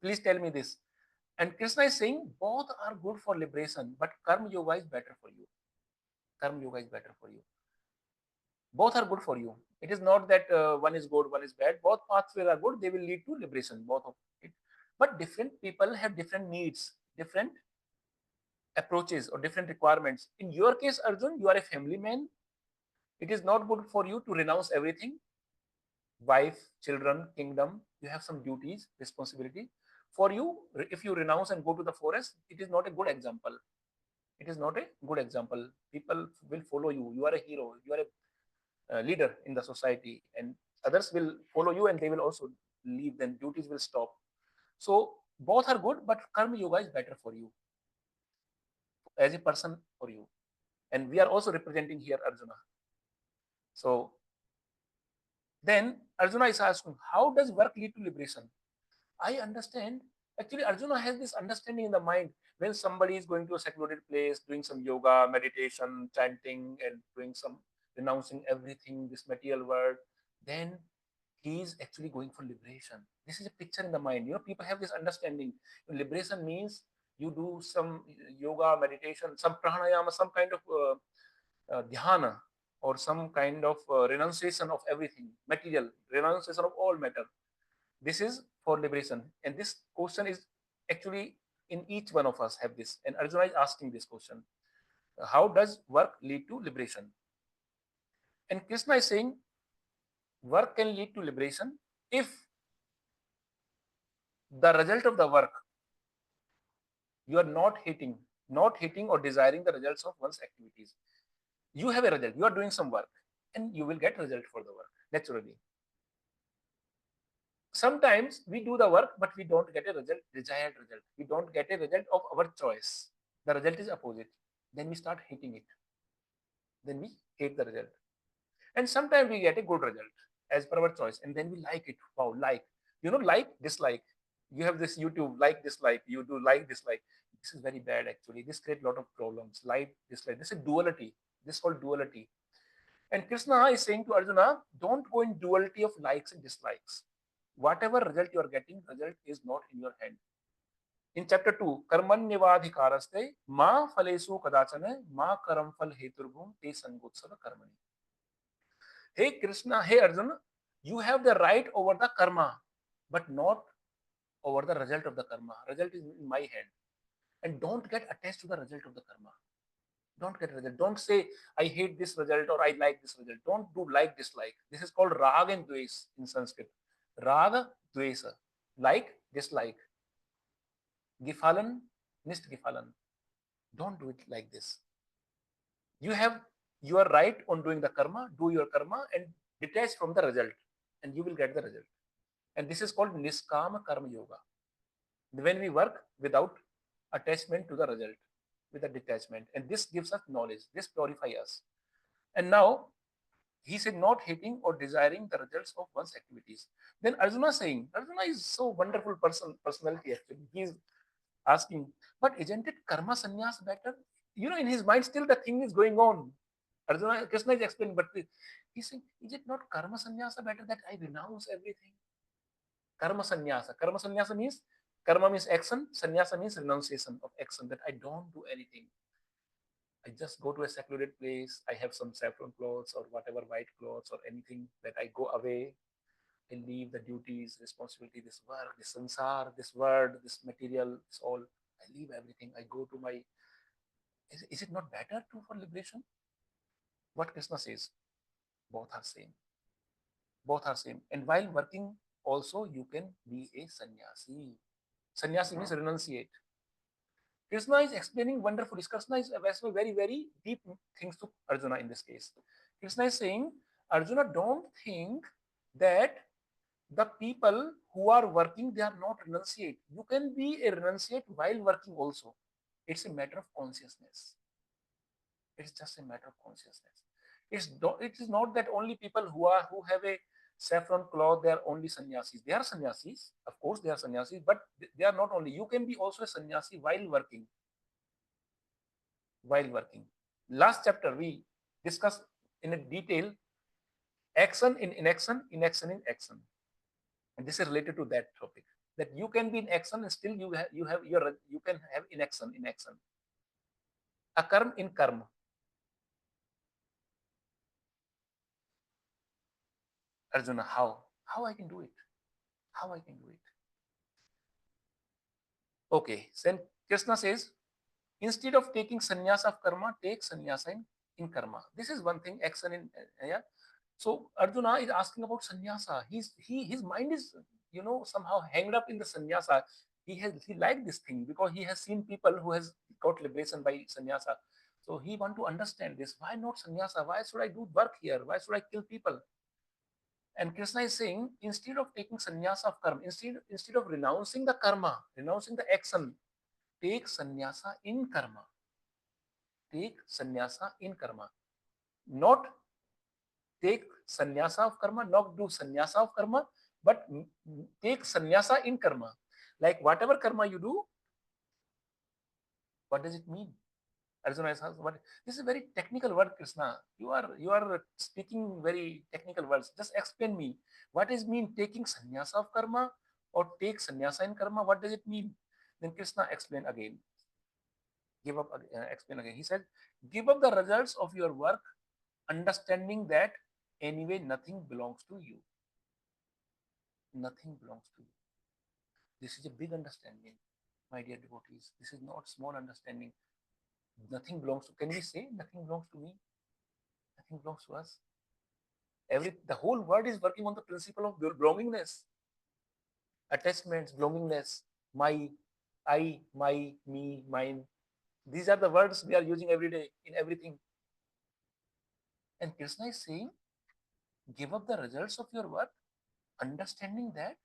please tell me this. And Krishna is saying both are good for liberation, but karma yoga is better for you. Karma yoga is better for you. Both are good for you. It is not that one is good, one is bad. Both pathways are good. They will lead to liberation, both of it. But different people have different needs, different approaches, or different requirements. In your case, Arjun, you are a family man. It is not good for you to renounce everything, wife, children, kingdom. You have some duties, responsibility. For you, if you renounce and go to the forest, it is not a good example. It is not a good example. People will follow you. You are a hero. You are a leader in the society, and others will follow you, and they will also leave. Then duties will stop. So both are good, but karma yoga is better for you as a person, for you. And we are also representing here Arjuna. So then Arjuna is asking, how does work lead to liberation? I understand. Actually, Arjuna has this understanding in the mind. When somebody is going to a secluded place, doing some yoga, meditation, chanting, and doing some renouncing everything, this material world, then he is actually going for liberation. This is a picture in the mind. People have this understanding. Liberation means you do some yoga, meditation, some pranayama, some kind of dhyana, or some kind of renunciation of everything, material, renunciation of all matter. This is for liberation. And this question is actually in each one of us have this. And Arjuna is asking this question. How does work lead to liberation? And Krishna is saying work can lead to liberation if the result of the work, you are not hating or desiring the results of one's activities. You have a result. You are doing some work and you will get result for the work naturally. Sometimes we do the work, but we don't get a result, desired result. We don't get a result of our choice. The result is opposite. Then we start hating it. Then we hate the result. And sometimes we get a good result as per our choice, and then we like it. Wow, like. Like, dislike. You have this YouTube, like, dislike. You do like, dislike. This is very bad actually. This creates a lot of problems. Like, dislike. This is duality. This is called duality. And Krishna is saying to Arjuna, don't go in duality of likes and dislikes. Whatever result you are getting, result is not in your hand. In chapter 2, 𝗟𝗶𝗳𝗏 ma phalesu kadachana ma karam phal heturbhum te sangotsava karmani. Hey Krishna, hey Arjuna, you have the right over the karma, but not over the result of the karma. Result is in my hand. And don't get attached to the result of the karma. Don't get result. Don't say, I hate this result or I like this result. Don't do like, dislike. This is called rag and dvesh in Sanskrit. Raga, dvesa. Like, dislike. Gifalan, nishgifalan. Don't do it like this. You have your right on doing the karma, do your karma and detach from the result, and you will get the result. And this is called niskama karma yoga. When we work without attachment to the result, with a detachment, and this gives us knowledge, this purifies us. And now he said not hating or desiring the results of one's activities. Then Arjuna is so wonderful personality actually. He's asking, but isn't it karma sannyas better? In his mind still the thing is going on. Krishna is explaining, but he's saying, is it not karma sannyasa better, that I renounce everything? Karma sannyasa means, karma means action, sannyasa means renunciation of action, that I don't do anything. I just go to a secluded place. I have some saffron clothes or whatever, white clothes or anything, that I go away. I leave the duties, responsibility, this work, this sansar, this word, this material, this all. I leave everything. I go to my. Is it not better for liberation? What Krishna says, both are same. Both are same. And while working also you can be a sannyasi. Sannyasi means renunciate. Krishna is explaining wonderfully. Krishna is very, very deep things to Arjuna in this case. Krishna is saying, Arjuna, don't think that the people who are working, they are not renunciate. You can be a renunciate while working also. It's a matter of consciousness. It's just a matter of consciousness. It is not that only people who have a saffron cloth, they are only sannyasis. They are sannyasis, of course they are sannyasis, but they are not only. You can be also a sannyasi while working. While working. Last chapter we discussed in a detail action in inaction, inaction in action. And this is related to that topic. That you can be in action and still you can have inaction in action. Akarm in karma. Arjuna, how? How I can do it? How I can do it? Okay, then Krishna says, instead of taking sannyasa of karma, take sannyasa in karma. This is one thing, action in yeah. So Arjuna is asking about sannyasa. His mind is somehow hanged up in the sannyasa. He liked this thing because he has seen people who has got liberation by sannyasa. So he want to understand this. Why not sannyasa? Why should I do work here? Why should I kill people? And Krishna is saying, instead of taking sannyasa of karma, instead of renouncing the karma, renouncing the action, take sannyasa in karma. Take sannyasa in karma. Not take sannyasa of karma, not do sannyasa of karma, but take sannyasa in karma. Like whatever karma you do, what does it mean? Arjuna is asked, what this is a very technical word, Krishna. You are speaking very technical words. Just explain me. What does it mean taking sannyasa of karma or take sannyasa in karma? What does it mean? Then Krishna explain again. Explain again. He said, give up the results of your work, understanding that anyway nothing belongs to you. Nothing belongs to you. This is a big understanding, my dear devotees. This is not small understanding. Nothing belongs to. Can we say nothing belongs to me? Nothing belongs to us. The whole world is working on the principle of belongingness, attachments, belongingness, my, I, my, me, mine. These are the words we are using every day in everything. And Krishna is saying, give up the results of your work, understanding that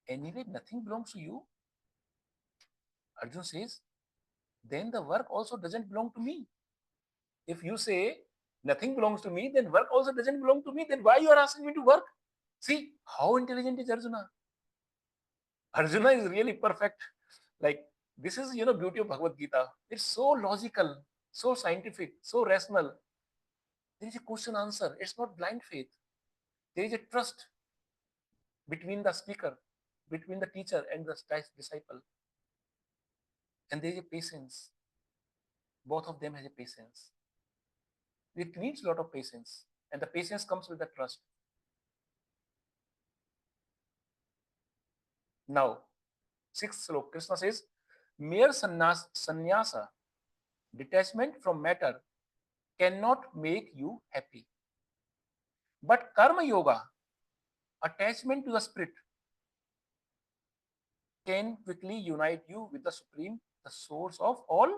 anyway nothing belongs to you. Arjuna says, then the work also doesn't belong to me. If you say nothing belongs to me, then work also doesn't belong to me. Then why you are asking me to work? See how intelligent is Arjuna. Arjuna is really perfect. Like this is beauty of Bhagavad Gita. It's so logical, so scientific, so rational. There is a question answer. It's not blind faith. There is a trust between the speaker, between the teacher and the disciple. And there is a patience. Both of them has a patience. It needs a lot of patience. And the patience comes with the trust. Now, 6th sloka, Krishna says, mere sannyasa, detachment from matter, cannot make you happy. But karma yoga, attachment to the spirit, can quickly unite you with the Supreme, the source of all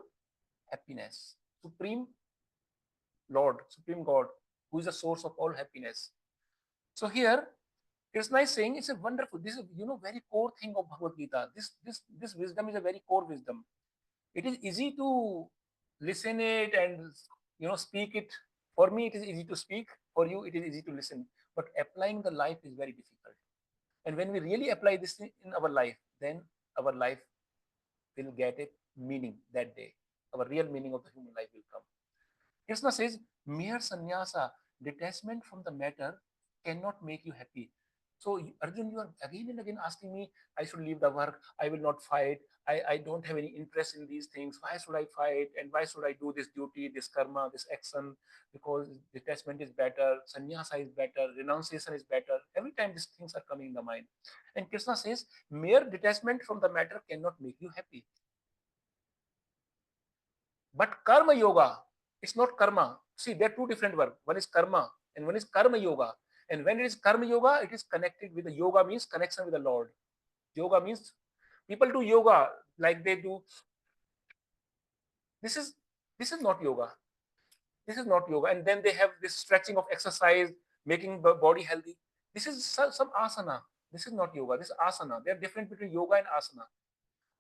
happiness. Supreme Lord, Supreme God, who is the source of all happiness. So here, Krishna is saying it's a wonderful, this is very core thing of Bhagavad Gita. This wisdom is a very core wisdom. It is easy to listen it and speak it. For me, it is easy to speak. For you, it is easy to listen. But applying the life is very difficult. And when we really apply this in our life, then our life will get a meaning that day. Our real meaning of the human life will come. Krishna says, mere sannyasa, detachment from the matter, cannot make you happy. So Arjun, you are again and again asking me, I should leave the work, I will not fight, I don't have any interest in these things, why should I fight, and why should I do this duty, this karma, this action, because detachment is better, sannyasa is better, renunciation is better. Every time these things are coming in the mind. And Krishna says, mere detachment from the matter cannot make you happy. But karma yoga, it's not karma. See, there are two different words. One is karma and one is karma yoga. And when it is karma yoga, it is connected with the yoga, means connection with the Lord. Yoga means people do yoga like they do. This is not yoga. This is not yoga. And then they have this stretching of exercise, making the body healthy. This is some asana. This is not yoga. This is asana. They are different between yoga and asana.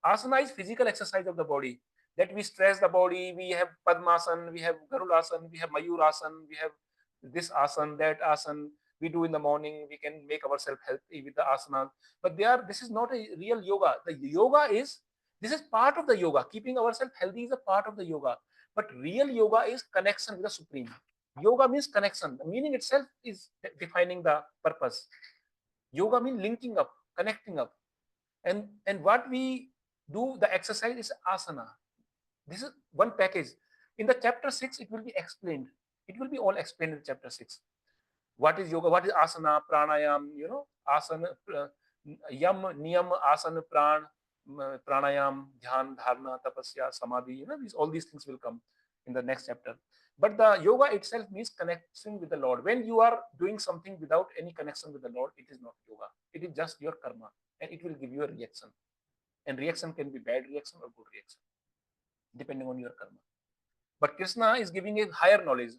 Asana is physical exercise of the body, that we stress the body. We have Padmasana, we have Garudasana, we have Mayurasana, we have this asana, that asana. We do in the morning. We can make ourselves healthy with the asana. But this is not a real yoga. The yoga is, this is part of the yoga. Keeping ourselves healthy is a part of the yoga. But real yoga is connection with the Supreme. Yoga means connection. The meaning itself is defining the purpose. Yoga means linking up, connecting up. And what we do, the exercise is asana. This is one package. In the chapter 6, it will be explained. It will be all explained in chapter 6. What is yoga? What is asana, pranayam? Asana, yam, niyam, asana, pranayam, dhyan, dharana, tapasya, samadhi. All these things will come in the next chapter. But the yoga itself means connection with the Lord. When you are doing something without any connection with the Lord, it is not yoga. It is just your karma, and it will give you a reaction. And reaction can be bad reaction or good reaction, depending on your karma. But Krishna is giving a higher knowledge,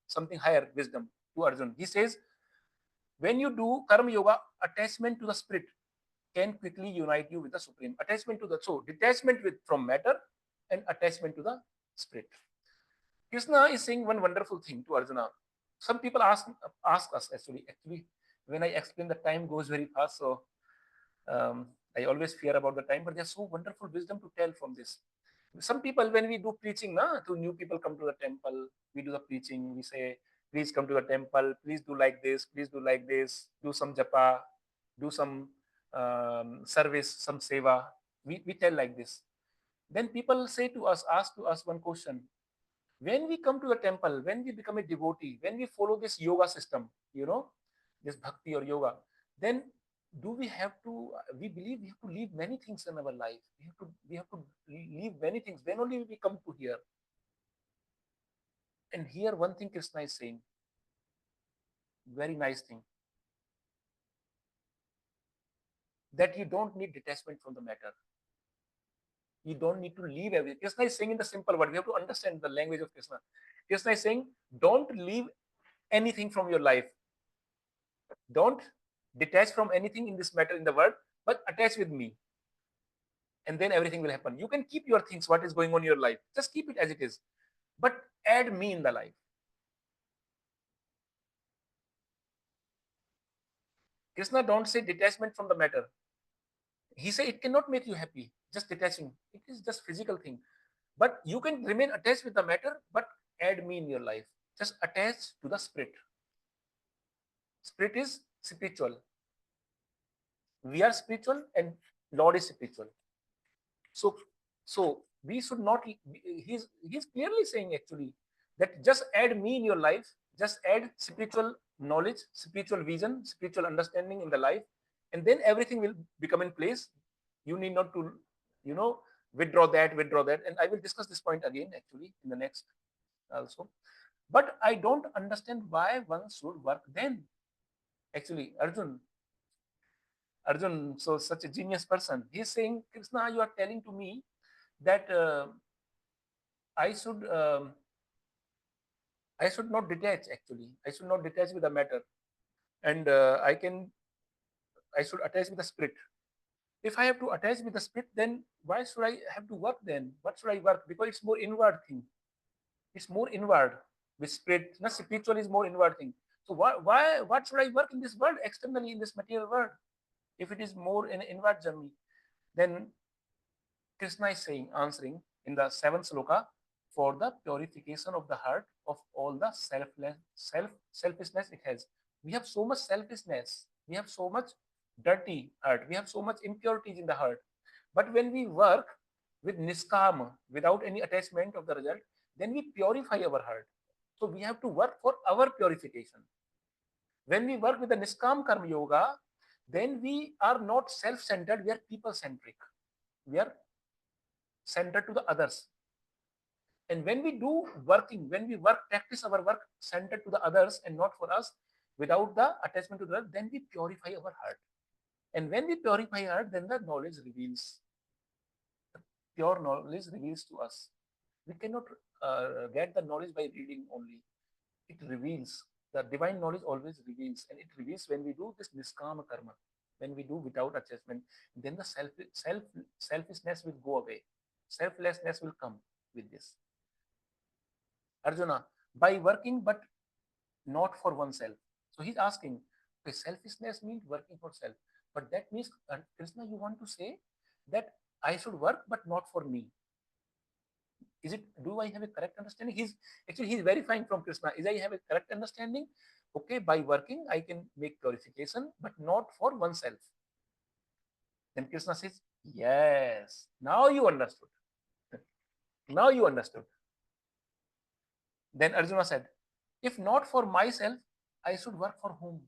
something higher wisdom to Arjuna. He says, when you do karma yoga, attachment to the spirit can quickly unite you with the Supreme. Attachment to the soul, detachment from matter and attachment to the spirit. Krishna is saying one wonderful thing to Arjuna. Some people ask us actually, when I explain, the time goes very fast. So I always fear about the time, but there's so wonderful wisdom to tell from this. Some people, when we do preaching, to new people come to the temple, we do the preaching, we say, please come to the temple, please do like this, please do like this, do some japa, do some service, some seva. We tell like this. Then people ask to us one question. When we come to the temple, when we become a devotee, when we follow this yoga system, this bhakti or yoga, then we believe we have to leave many things in our life. We have to leave many things. Then only we come to here. And here one thing Krishna is saying, very nice thing, that you don't need detachment from the matter. You don't need to leave everything. Krishna is saying in the simple word. We have to understand the language of Krishna. Krishna is saying, don't leave anything from your life. Don't detach from anything in this matter in the world, but attach with me. And then everything will happen. You can keep your things, what is going on in your life. Just keep it as it is. But add me in the life. Krishna don't say detachment from the matter. He say it cannot make you happy, just detaching. It is just physical thing. But you can remain attached with the matter, but add me in your life. Just attach to the spirit. Spirit is spiritual. We are spiritual and Lord is spiritual. So we should not, he's clearly saying actually that just add me in your life, just add spiritual knowledge, spiritual vision, spiritual understanding in the life, and then everything will become in place. You need not to, withdraw that. And I will discuss this point again actually in the next also. But I don't understand why one should work then. Actually, Arjun, so such a genius person, he's saying, Krishna, you are telling to me that I should not detach actually. I should not detach with the matter. And I should attach with the spirit. If I have to attach with the spirit, then why should I have to work then? What should I work? Because it's more inward thing. It's more inward with spirit. Not spiritual is more inward thing. So what should I work in this world, externally in this material world? If it is more an inward journey, then Krishna is saying, answering in the 7th sloka, for the purification of the heart of all the selfishness it has. We have so much selfishness. We have so much dirty heart. We have so much impurities in the heart. But when we work with niskam, without any attachment of the result, then we purify our heart. So we have to work for our purification. When we work with the niskam karma yoga, then we are not self-centered, we are people-centric. We are centered to the others. And when we do working, when we practice our work centered to the others and not for us, without the attachment to the earth, then we purify our heart. And when we purify our heart, then the knowledge reveals. The pure knowledge reveals to us. We cannot get the knowledge by reading only. It reveals. The divine knowledge always reveals, and it reveals when we do this niskama karma, when we do without attachment. Then the selfishness will go away. Selflessness will come with this. Arjuna, by working but not for oneself. So he's asking, okay, selfishness means working for self. But that means, Krishna, you want to say that I should work but not for me. Is it, do I have a correct understanding? He's verifying from Krishna. Is I have a correct understanding? Okay, by working, I can make purification, but not for oneself. Then Krishna says, yes, now you understood. Now you understood. Then Arjuna said, if not for myself, I should work for whom?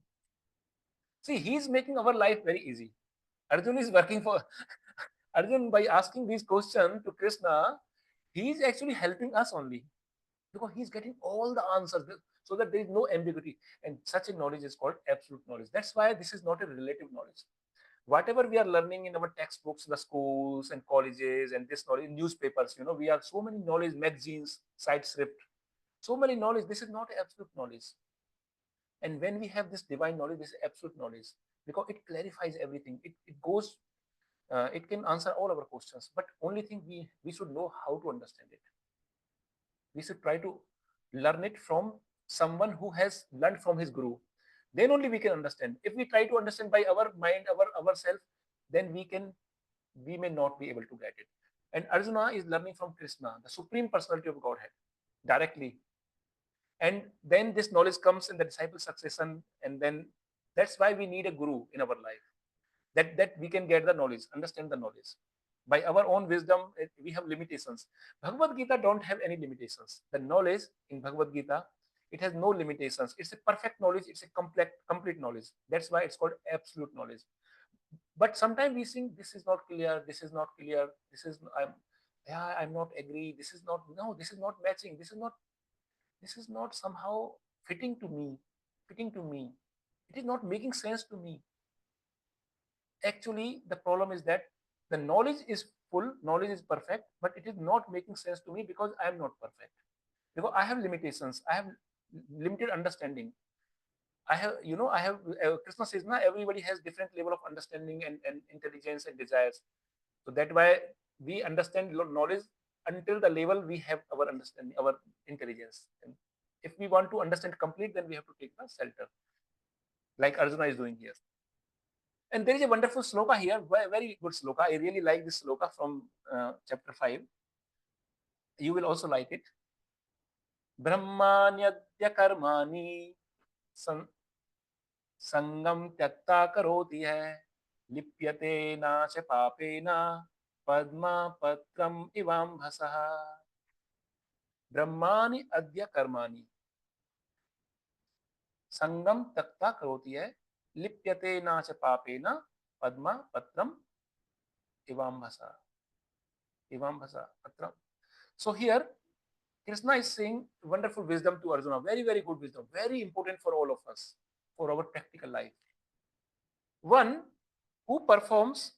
See, he's making our life very easy. Arjuna is working for Arjuna by asking these questions to Krishna. He is actually helping us only, because he's getting all the answers so that there is no ambiguity. And such a knowledge is called absolute knowledge. That's why this is not a relative knowledge. Whatever we are learning in our textbooks, the schools and colleges, and this knowledge, newspapers, we have so many knowledge, magazines, site script, so many knowledge. This is not absolute knowledge. And when we have this divine knowledge, this is absolute knowledge, because it clarifies everything. It goes, it can answer all our questions. But only thing we should know how to understand it. We should try to learn it from someone who has learned from his guru. Then only we can understand. If we try to understand by our mind, ourselves, then we may not be able to get it. And Arjuna is learning from Krishna, the Supreme Personality of Godhead, directly. And then this knowledge comes in the disciple succession, and then that's why we need a guru in our life, that we can get the knowledge, understand the knowledge. By our own wisdom, we have limitations. Bhagavad Gita don't have any limitations. The knowledge in Bhagavad Gita, it has no limitations. It's a perfect knowledge. It's a complete knowledge. That's why it's called absolute knowledge. But sometimes we think this is not clear. This is not clear. This is I'm not agree. This is not matching. This is not somehow fitting to me. It is not making sense to me. Actually, the problem is that the knowledge is full, knowledge is perfect, but it is not making sense to me because I am not perfect. Because I have limitations. I have limited understanding. Krishna says, everybody has different level of understanding and intelligence and desires. So that's why we understand knowledge until the level we have our understanding, our intelligence. And if we want to understand complete, then we have to take the shelter, like Arjuna is doing here. And there is a wonderful sloka here, very good sloka. I really like this sloka from chapter 5. You will also like it. Brahmanyadya karmani sangam tyatta karoti hai lipyate na 𝗟𝗵𝗂𝗏 𝗏𝗏 𝗟𝗏𝗃 Brahmani adya karmani sangam tyatta karoti hai lipyate na 𝗟𝗵𝗂𝗏 𝗏𝗏 𝗟𝗏𝗃. So here Krishna is saying wonderful wisdom to Arjuna, very, very good wisdom, very important for all of us, for our practical life. One who performs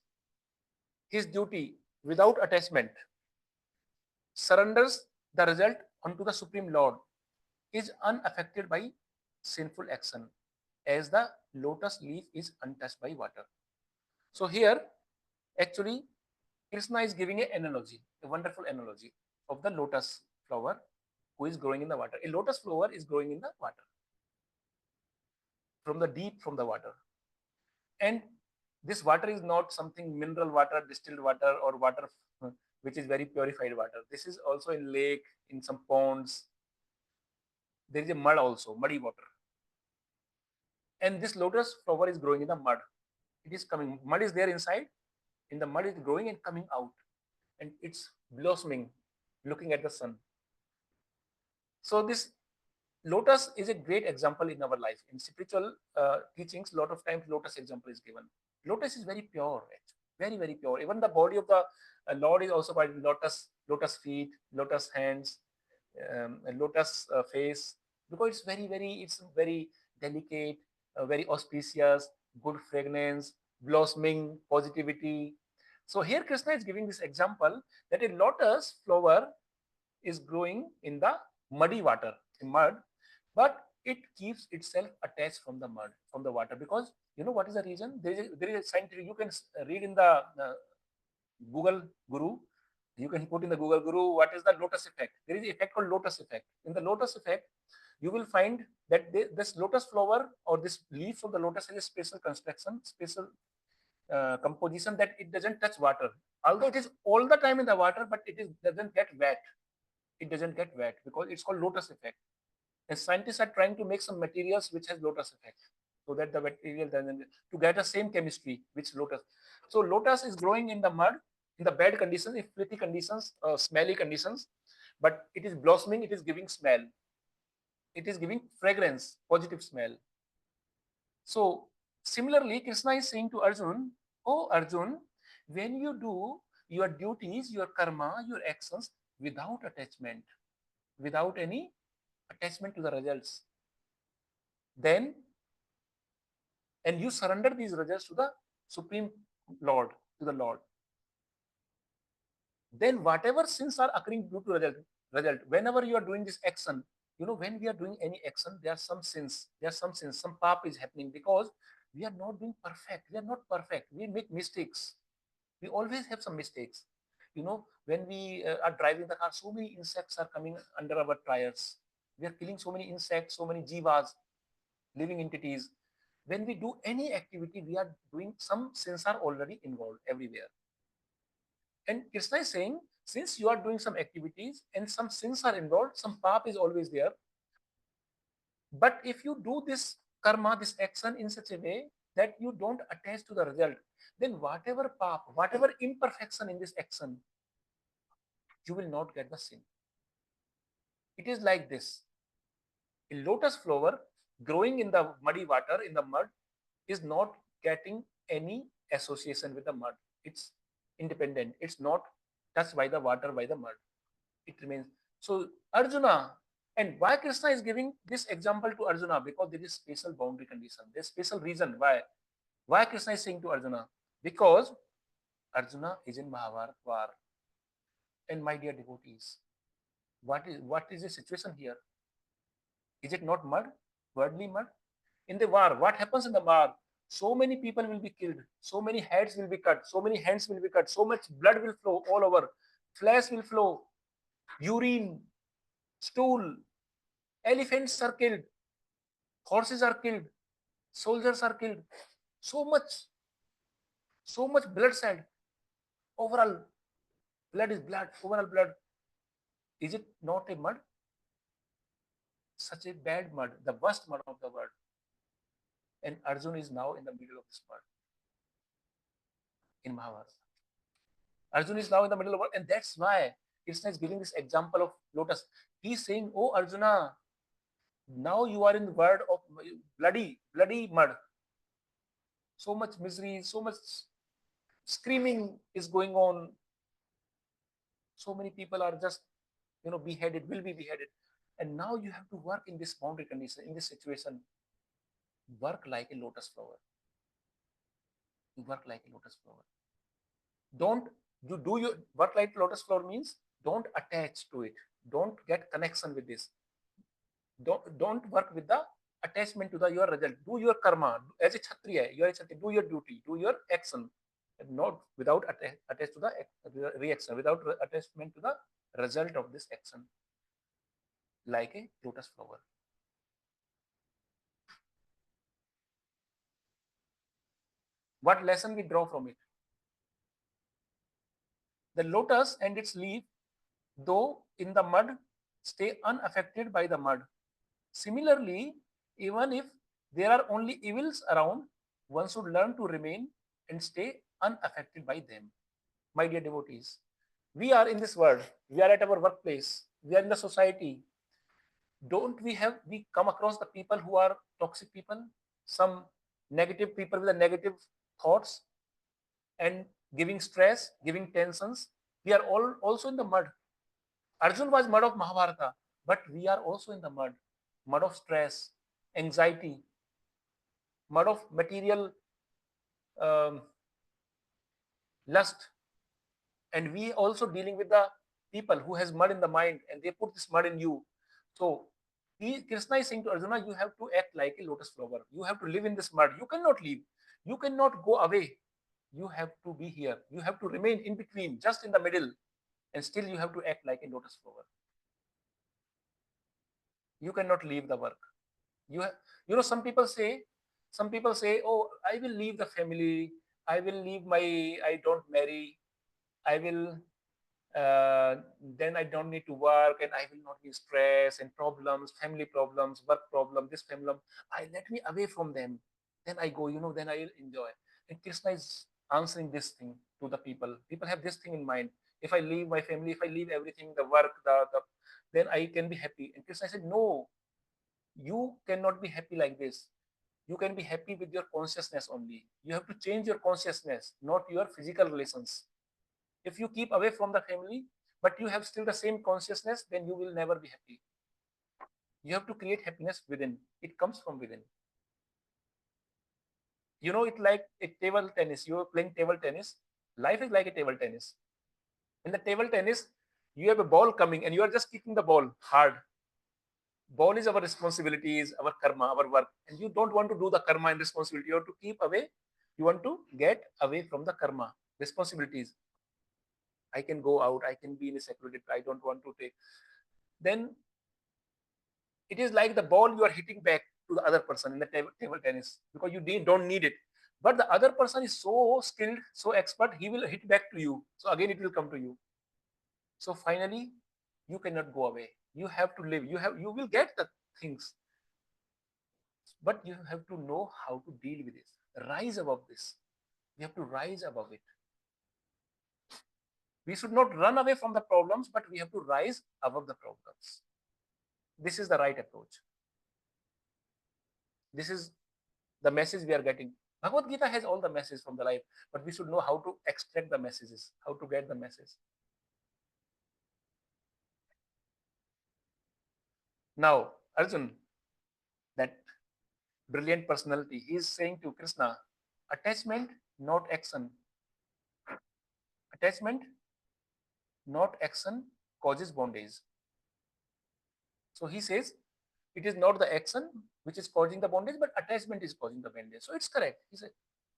his duty without attachment, surrenders the result unto the Supreme Lord, is unaffected by sinful action, as the lotus leaf is untouched by water. So here, actually, Krishna is giving an analogy, a wonderful analogy of the lotus flower who is growing in the water. A lotus flower is growing in the water, from the water. And this water is not something mineral water, distilled water, or water which is very purified water. This is also in lake, in some ponds. There is a mud also, muddy water. And this lotus flower is growing in the mud. It is coming, mud is there inside. In the mud, it's growing and coming out. And it's blossoming, looking at the sun. So this lotus is a great example in our life. In spiritual teachings, a lot of times lotus example is given. Lotus is very pure, very, very pure. Even the body of the Lord is also by lotus feet, lotus hands, lotus face, because it's very delicate, very auspicious, good fragrance, blossoming, positivity. So here Krishna is giving this example that a lotus flower is growing in the muddy water, in mud, but it keeps itself attached from the mud, from the water, because you know what is the reason? There is a scientific, you can read in the Google Guru, you can put in the Google Guru what is the lotus effect. There is an effect called lotus effect. In the lotus effect, you will find that this lotus flower or this leaf of the lotus has a special construction, special composition, that it doesn't touch water. Although it is all the time in the water, but doesn't get wet. It doesn't get wet because it's called lotus effect. And scientists are trying to make some materials which has lotus effect, so that the material doesn't, to get the same chemistry which lotus. So lotus is growing in the mud, in the bad conditions, if filthy conditions, smelly conditions, but it is blossoming, it is giving smell, it is giving fragrance, positive smell. So similarly, Krishna is saying to Arjun, oh Arjun, when you do your duties, your karma, your actions without attachment, without any attachment to the results, then, and you surrender these results to the Supreme Lord, to the Lord, then whatever sins are occurring due to result, whenever you are doing this action, you know, when we are doing any action, there are some sins, some pap is happening, because we are not being perfect. We are not perfect. We make mistakes. We always have some mistakes. You know, when we are driving the car, so many insects are coming under our tires. We are killing so many insects, so many jivas, living entities. When we do any activity, we are doing, some sins are already involved everywhere. And Krishna is saying, since you are doing some activities and some sins are involved, some pap is always there. But if you do this karma, this action in such a way that you don't attach to the result, then whatever pap, whatever imperfection in this action, you will not get the sin. It is like this. A lotus flower growing in the muddy water, in the mud, is not getting any association with the mud. It's independent. It's not touched by the water, by the mud. It remains. So Arjuna, and why Krishna is giving this example to Arjuna? Because there is special boundary condition. There's special reason why. Why Krishna is saying to Arjuna? Because Arjuna is in Mahabharata war. And my dear devotees, what is the situation here? Is it not mud? Worldly mud? In the war, what happens in the war? So many people will be killed, so many heads will be cut, so many hands will be cut, so much blood will flow all over, flesh will flow, urine, stool, elephants are killed, horses are killed, soldiers are killed, so much bloodshed. Overall, blood is blood, overall blood. Is it not a mud? Such a bad mud, the worst mud of the world. And Arjuna is now in the middle of this mud in Mahabharata. Arjuna is now in the middle of it, and that's why Krishna is giving this example of lotus. He's saying, oh Arjuna, now you are in the world of bloody mud. So much misery, so much screaming is going on. So many people are just, beheaded, will be beheaded. And now you have to work in this boundary condition, in this situation. Work like a lotus flower. You work like a lotus flower. Don't you do your work like lotus flower means don't attach to it. Don't get connection with this. Don't work with the attachment to your result. Do your karma as a kshatriya. You are a kshatriya. Do your duty. Do your action. Not without attached to the reaction. Without attachment to the result of this action. Like a lotus flower. What lesson we draw from it? The lotus and its leaf, though in the mud, stay unaffected by the mud. Similarly, even if there are only evils around, one should learn to remain and stay unaffected by them. My dear devotees, we are in this world, we are at our workplace, we are in the society. Don't we come across the people who are toxic people, some negative people with the negative thoughts and giving stress, giving tensions. We are all also in the mud. Arjun was mud of Mahabharata, but we are also in the mud of stress, anxiety, mud of material lust, and we also dealing with the people who has mud in the mind and they put this mud in you. So Krishna is saying to Arjuna, you have to act like a lotus flower. You have to live in this mud. You cannot leave. You cannot go away. You have to be here. You have to remain in between, just in the middle, and still you have to act like a lotus flower. You cannot leave the work. Some people say, oh, I will leave the family. I will leave I don't marry. I will then I don't need to work and I will not be stressed and problems, family problems, work problem, this problem. I let me away from them. Then I go, then I will enjoy. And Krishna is answering this thing to the people. People have this thing in mind. If I leave my family, if I leave everything, the work, then I can be happy. And Krishna said, no, you cannot be happy like this. You can be happy with your consciousness only. You have to change your consciousness, not your physical relations. If you keep away from the family, but you have still the same consciousness, then you will never be happy. You have to create happiness within. It comes from within. It's like a table tennis. You are playing table tennis. Life is like a table tennis. In the table tennis, you have a ball coming and you are just kicking the ball hard. Ball is our responsibilities, our karma, our work. And you don't want to do the karma and responsibility. You have to keep away. You want to get away from the karma, responsibilities. I can go out, I can be in a secluded, I don't want to take. Then it is like the ball you are hitting back to the other person in the table tennis because you don't need it. But the other person is so skilled, so expert, he will hit back to you. So again, it will come to you. So finally, you cannot go away. You have to live. You will get the things. But you have to know how to deal with it. Rise above this. You have to rise above it. We should not run away from the problems, but we have to rise above the problems. This is the right approach. This is the message we are getting. Bhagavad Gita has all the messages from the life, but we should know how to extract the messages, how to get the message. Now, Arjun, that brilliant personality, he is saying to Krishna, attachment, not action. Attachment, not action, causes bondage. So he says, it is not the action which is causing the bondage, but attachment is causing the bondage. So it's correct. He said,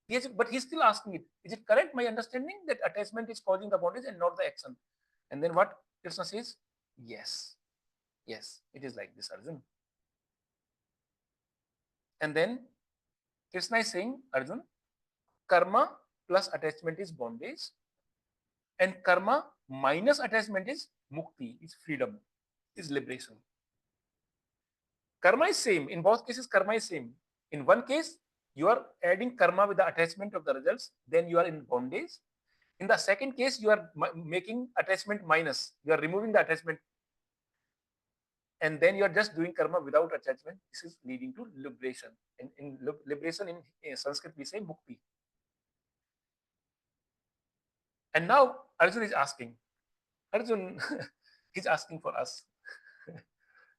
yes, but he's still asking it. Is it correct, my understanding, that attachment is causing the bondage and not the action? And then what Krishna says? Yes. Yes, it is like this, Arjun. And then Krishna is saying, Arjun, karma plus attachment is bondage, and karma minus attachment is mukti, is freedom, is liberation. Karma is same. In both cases, karma is same. In one case, you are adding karma with the attachment of the results, then you are in bondage. In the second case, you are making attachment minus. You are removing the attachment. And then you are just doing karma without attachment. This is leading to liberation. And in liberation, in Sanskrit, we say mukti. And now Arjun is asking. Arjun, he's asking for us.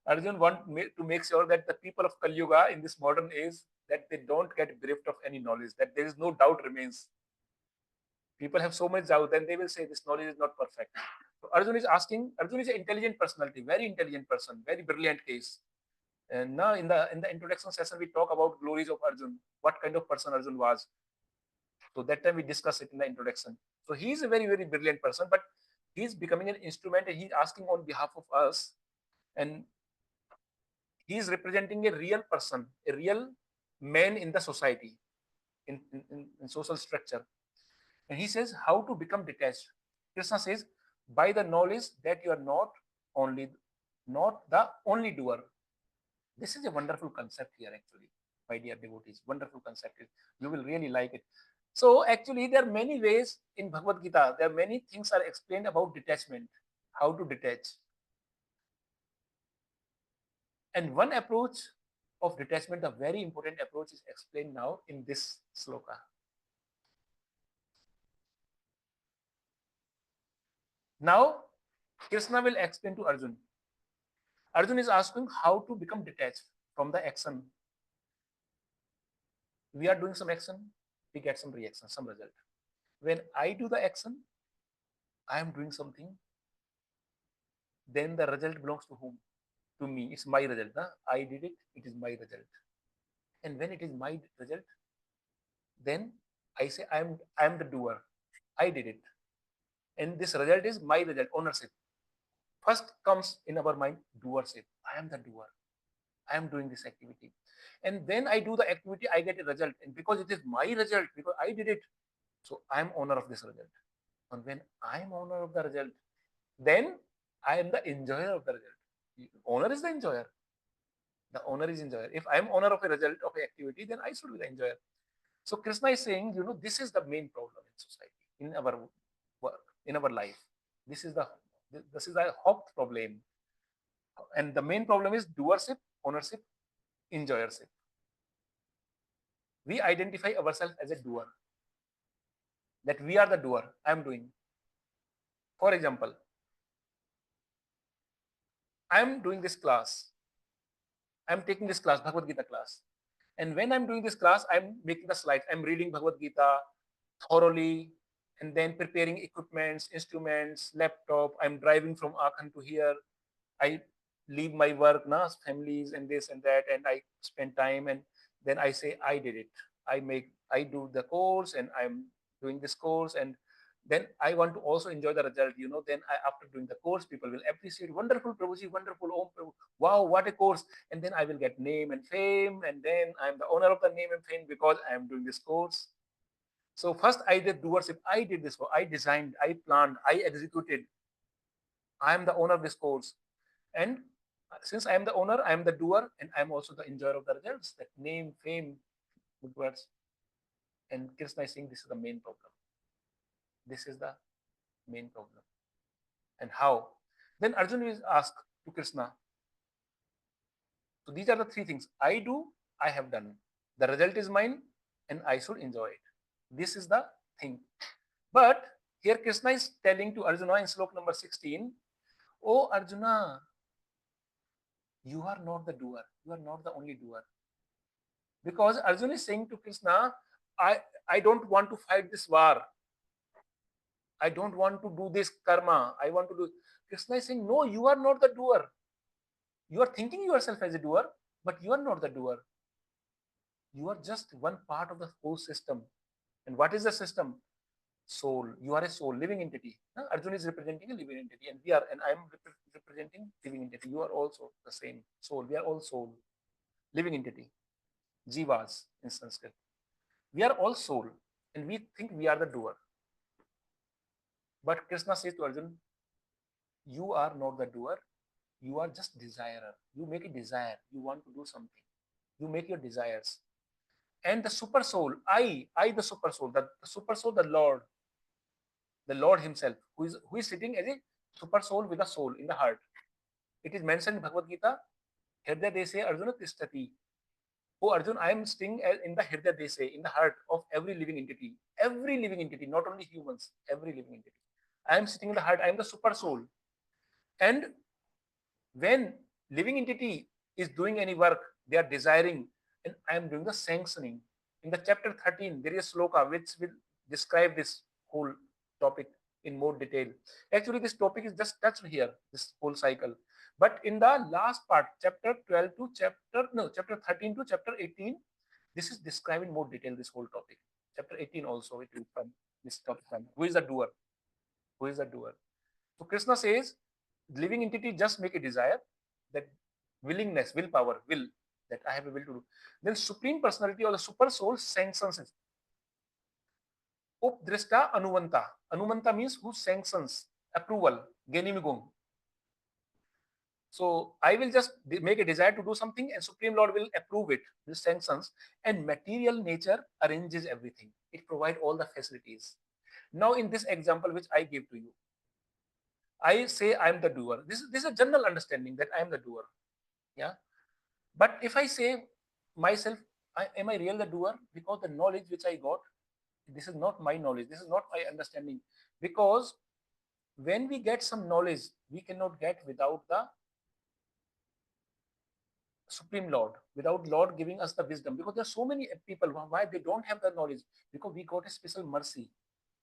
Arjun wants to make sure that the people of Kali Yuga in this modern age, that they don't get bereft of any knowledge, that there is no doubt remains. People have so much doubt, then they will say this knowledge is not perfect. So Arjun is asking. Arjun is an intelligent personality, very intelligent person, very brilliant case. And now in the introduction session, we talk about glories of Arjun, what kind of person Arjun was. So that time we discuss it in the introduction. So he is a very, very brilliant person, but he is becoming an instrument and he's asking on behalf of us. And he is representing a real person, a real man in the society, in social structure. And he says how to become detached. Krishna says, by the knowledge that you are not the only doer. This is a wonderful concept here, actually, my dear devotees. Wonderful concept. You will really like it. So actually, there are many ways in Bhagavad Gita. There are many things are explained about detachment, how to detach. And one approach of detachment, a very important approach, is explained now in this sloka. Now, Krishna will explain to Arjun. Arjun is asking how to become detached from the action. we are doing some action, we get some reaction, some result. When I do the action, I am doing something, then the result belongs to whom? To me. It's my result. Huh? I did it, it is my result. And when it is my result, then I say I am the doer. I did it. And this result is my result, ownership. First comes in our mind doership. I am the doer. I am doing this activity. And then I do the activity, I get a result. And because it is my result, because I did it, so I am owner of this result. And when I am owner of the result, then I am the enjoyer of the result. Owner is the enjoyer. The owner is enjoyer. If I am owner of a result of an activity, then I should be the enjoyer. So Krishna is saying, this is the main problem in society, in our work, in our life. This is the hot problem. And the main problem is doership, ownership, enjoyership. We identify ourselves as a doer. That we are the doer. I am doing. For example, I am doing this class. I am taking this class, Bhagavad Gita class. And when I'm doing this class, I'm making the slides. I'm reading Bhagavad Gita thoroughly, and then preparing equipments, instruments, laptop. I'm driving from Aachen to here. I leave my work, families and this and that, and I spend time, and then I say, I did it. I do the course, and I'm doing this course, and then I want to also enjoy the result. Then after doing the course, people will appreciate, wonderful Prabhuji, wonderful, oh, wow, what a course. And then I will get name and fame, and then I'm the owner of the name and fame because I'm doing this course. So first I did doership. I did this work. I designed, I planned, I executed. I am the owner of this course. And since I am the owner, I am the doer, and I'm also the enjoyer of the results, that name, fame, good words. And Krishna is saying this is the main problem. This is the main problem. And how? Then Arjuna is asked to Krishna. So these are the three things. I do, I have done. The result is mine, and I should enjoy it. This is the thing. But here Krishna is telling to Arjuna in slok number 16, oh Arjuna, you are not the doer. You are not the only doer. Because Arjuna is saying to Krishna, I don't want to fight this war. I don't want to do this karma. I want to do. Krishna is saying, no, you are not the doer. You are thinking yourself as a doer, but you are not the doer. You are just one part of the whole system. And what is the system? Soul. You are a soul, living entity. Arjuna is representing a living entity, and I am representing living entity. You are also the same soul. We are all soul, living entity. Jivas in Sanskrit. We are all soul, and we think we are the doer. But Krishna says to Arjuna, you are not the doer. You are just desirer. You make a desire. You want to do something. You make your desires. And the super soul, I the super soul, the super soul, the Lord himself, who is sitting as a super soul with a soul in the heart. It is mentioned in Bhagavad Gita, 𝗟𝗵𝗲𝗍 Arjuna tishtati. Oh Arjun, I am staying in the 𝗟𝗵𝗍, in the heart of every living entity, not only humans, every living entity. I am sitting in the heart, I am the super soul. And when living entity is doing any work, they are desiring, and I am doing the sanctioning. In the chapter 13, there is a sloka which will describe this whole topic in more detail. Actually, this topic is just touched here, this whole cycle. But in the last part, chapter 13 to chapter 18, this is described in more detail, this whole topic. Chapter 18 also, it will come, this topic. Who is the doer? Who is the doer? So Krishna says, living entity just make a desire, that willingness, willpower, will, that I have a will to do. Then Supreme Personality or the Super Soul sanctions it. Updrishta Anuvanta. Anuvanta means who sanctions, approval, genimigum. So I will just make a desire to do something, and Supreme Lord will approve it, will sanctions, and material nature arranges everything. It provides all the facilities. Now in this example which I gave to you, I say I am the doer. This is a general understanding that I am the doer. Yeah. But if I say myself, am I real the doer? Because the knowledge which I got, this is not my knowledge. This is not my understanding. Because when we get some knowledge, we cannot get without the Supreme Lord, without Lord giving us the wisdom. Because there are so many people, why they don't have the knowledge? Because we got a special mercy.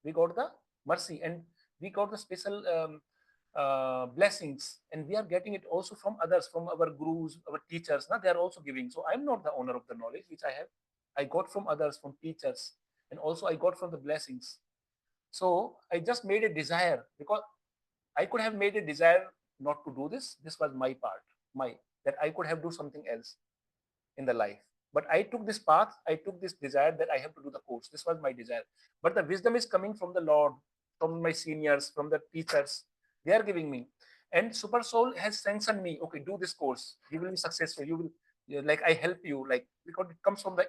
We got the mercy, and we got the special blessings, and we are getting it also from others, from our gurus, our teachers. Now they are also giving. So I'm not the owner of the knowledge which I have. I got from others, from teachers, and also I got from the blessings. So I just made a desire, because I could have made a desire not to do this. This was my part, that I could have do something else in the life. But I took this path, I took this desire that I have to do the course. This was my desire. But the wisdom is coming from the Lord, from my seniors, from the teachers. They are giving me. And Super Soul has sanctioned me, okay, do this course. You will be successful. You will, like, I help you, like, because it comes from the